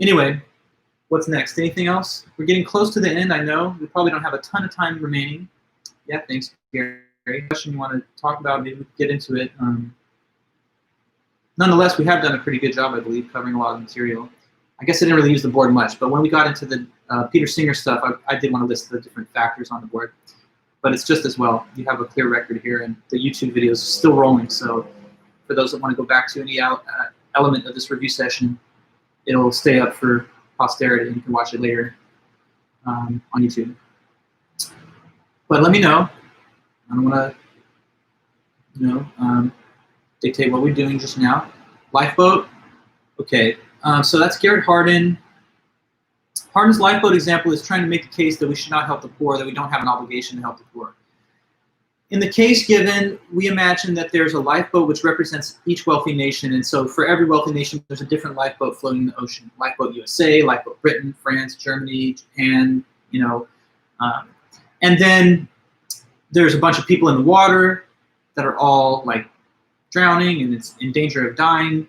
Anyway, what's next? Anything else? We're getting close to the end, I know. We probably don't have a ton of time remaining. Yeah, thanks, Gary. Question you want to talk about, maybe we can get into it. Nonetheless, we have done a pretty good job, I believe, covering a lot of material. I guess I didn't really use the board much, but when we got into the Peter Singer stuff, I did want to list the different factors on the board. But it's just as well. You have a clear record here, and the YouTube video is still rolling. So for those that want to go back to any element of this review session, it'll stay up for posterity, and you can watch it later on YouTube. But let me know. I don't want to, dictate what we're doing just now. Lifeboat. Okay. So that's Garrett Hardin. Hardin's lifeboat example is trying to make the case that we should not help the poor, that we don't have an obligation to help the poor. In the case given, we imagine that there's a lifeboat which represents each wealthy nation, and so for every wealthy nation, there's a different lifeboat floating in the ocean. Lifeboat USA, lifeboat Britain, France, Germany, Japan, and then there's a bunch of people in the water that are all like drowning and it's in danger of dying.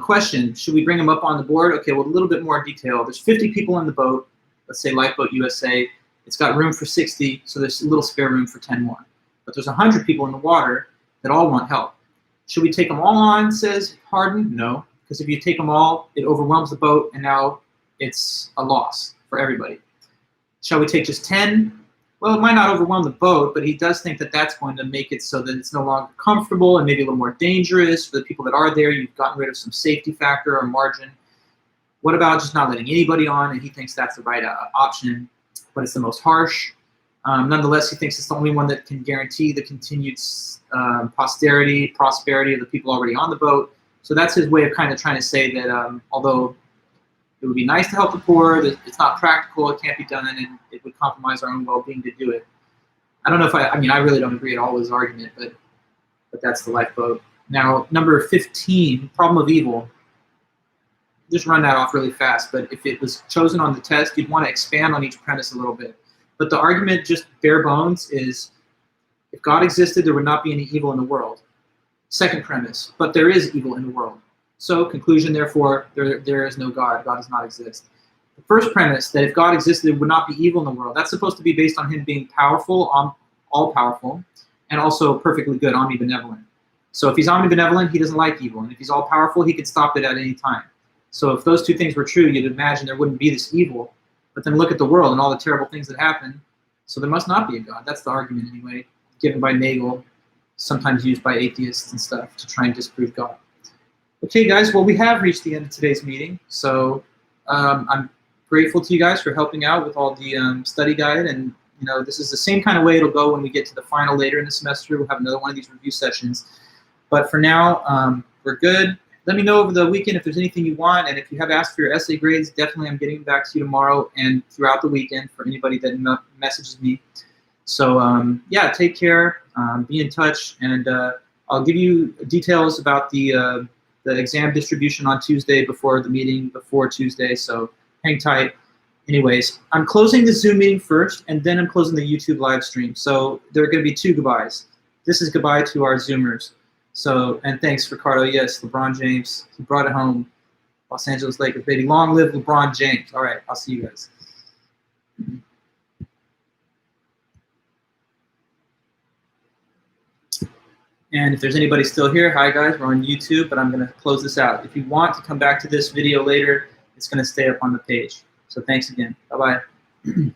Question, should we bring them up on the board? Okay, well, a little bit more detail. There's 50 people in the boat, let's say Lifeboat USA. It's got room for 60, so there's a little spare room for 10 more. But there's 100 people in the water that all want help. Should we take them all on, says Hardin? No, because if you take them all, it overwhelms the boat, and now it's a loss for everybody. Shall we take just 10? Well, it might not overwhelm the boat, but he does think that that's going to make it so that it's no longer comfortable and maybe a little more dangerous for the people that are there. You've gotten rid of some safety factor or margin. What about just not letting anybody on? And he thinks that's the right option, but it's the most harsh. Nonetheless, he thinks it's the only one that can guarantee the continued prosperity of the people already on the boat. So that's his way of kind of trying to say that although it would be nice to help the poor, it's not practical, it can't be done, and it would compromise our own well-being to do it. I don't know if I really don't agree at all with his argument, but that's the lifeboat. Now, number 15, problem of evil. Just run that off really fast, but if it was chosen on the test, you'd want to expand on each premise a little bit. But the argument, just bare bones, is if God existed, there would not be any evil in the world. Second premise, but there is evil in the world. So, conclusion, therefore, there is no God. God does not exist. The first premise, that if God existed, there would not be evil in the world, that's supposed to be based on him being powerful, all-powerful, and also perfectly good, omnibenevolent. So if he's omnibenevolent, he doesn't like evil. And if he's all-powerful, he can stop it at any time. So if those two things were true, you'd imagine there wouldn't be this evil. But then look at the world and all the terrible things that happen. So there must not be a God. That's the argument, anyway, given by Nagel, sometimes used by atheists and stuff to try and disprove God. Okay, guys, well, we have reached the end of today's meeting, so I'm grateful to you guys for helping out with all the study guide, and this is the same kind of way it'll go when we get to the final later in the semester. We'll have another one of these review sessions, but for now, we're good. Let me know over the weekend if there's anything you want, and if you have asked for your essay grades, definitely I'm getting back to you tomorrow and throughout the weekend for anybody that messages me. So yeah, take care, be in touch, and I'll give you details about the exam distribution on Tuesday before the meeting, before Tuesday, so hang tight. Anyways, I'm closing the Zoom meeting first, and then I'm closing the YouTube live stream. So there are going to be 2 goodbyes. This is goodbye to our Zoomers. So, and thanks, Ricardo. Yes, LeBron James, he brought it home. Los Angeles Lakers, baby. Long live LeBron James. All right, I'll see you guys. And if there's anybody still here, hi guys, we're on YouTube, but I'm going to close this out. If you want to come back to this video later, it's going to stay up on the page. So thanks again. Bye-bye.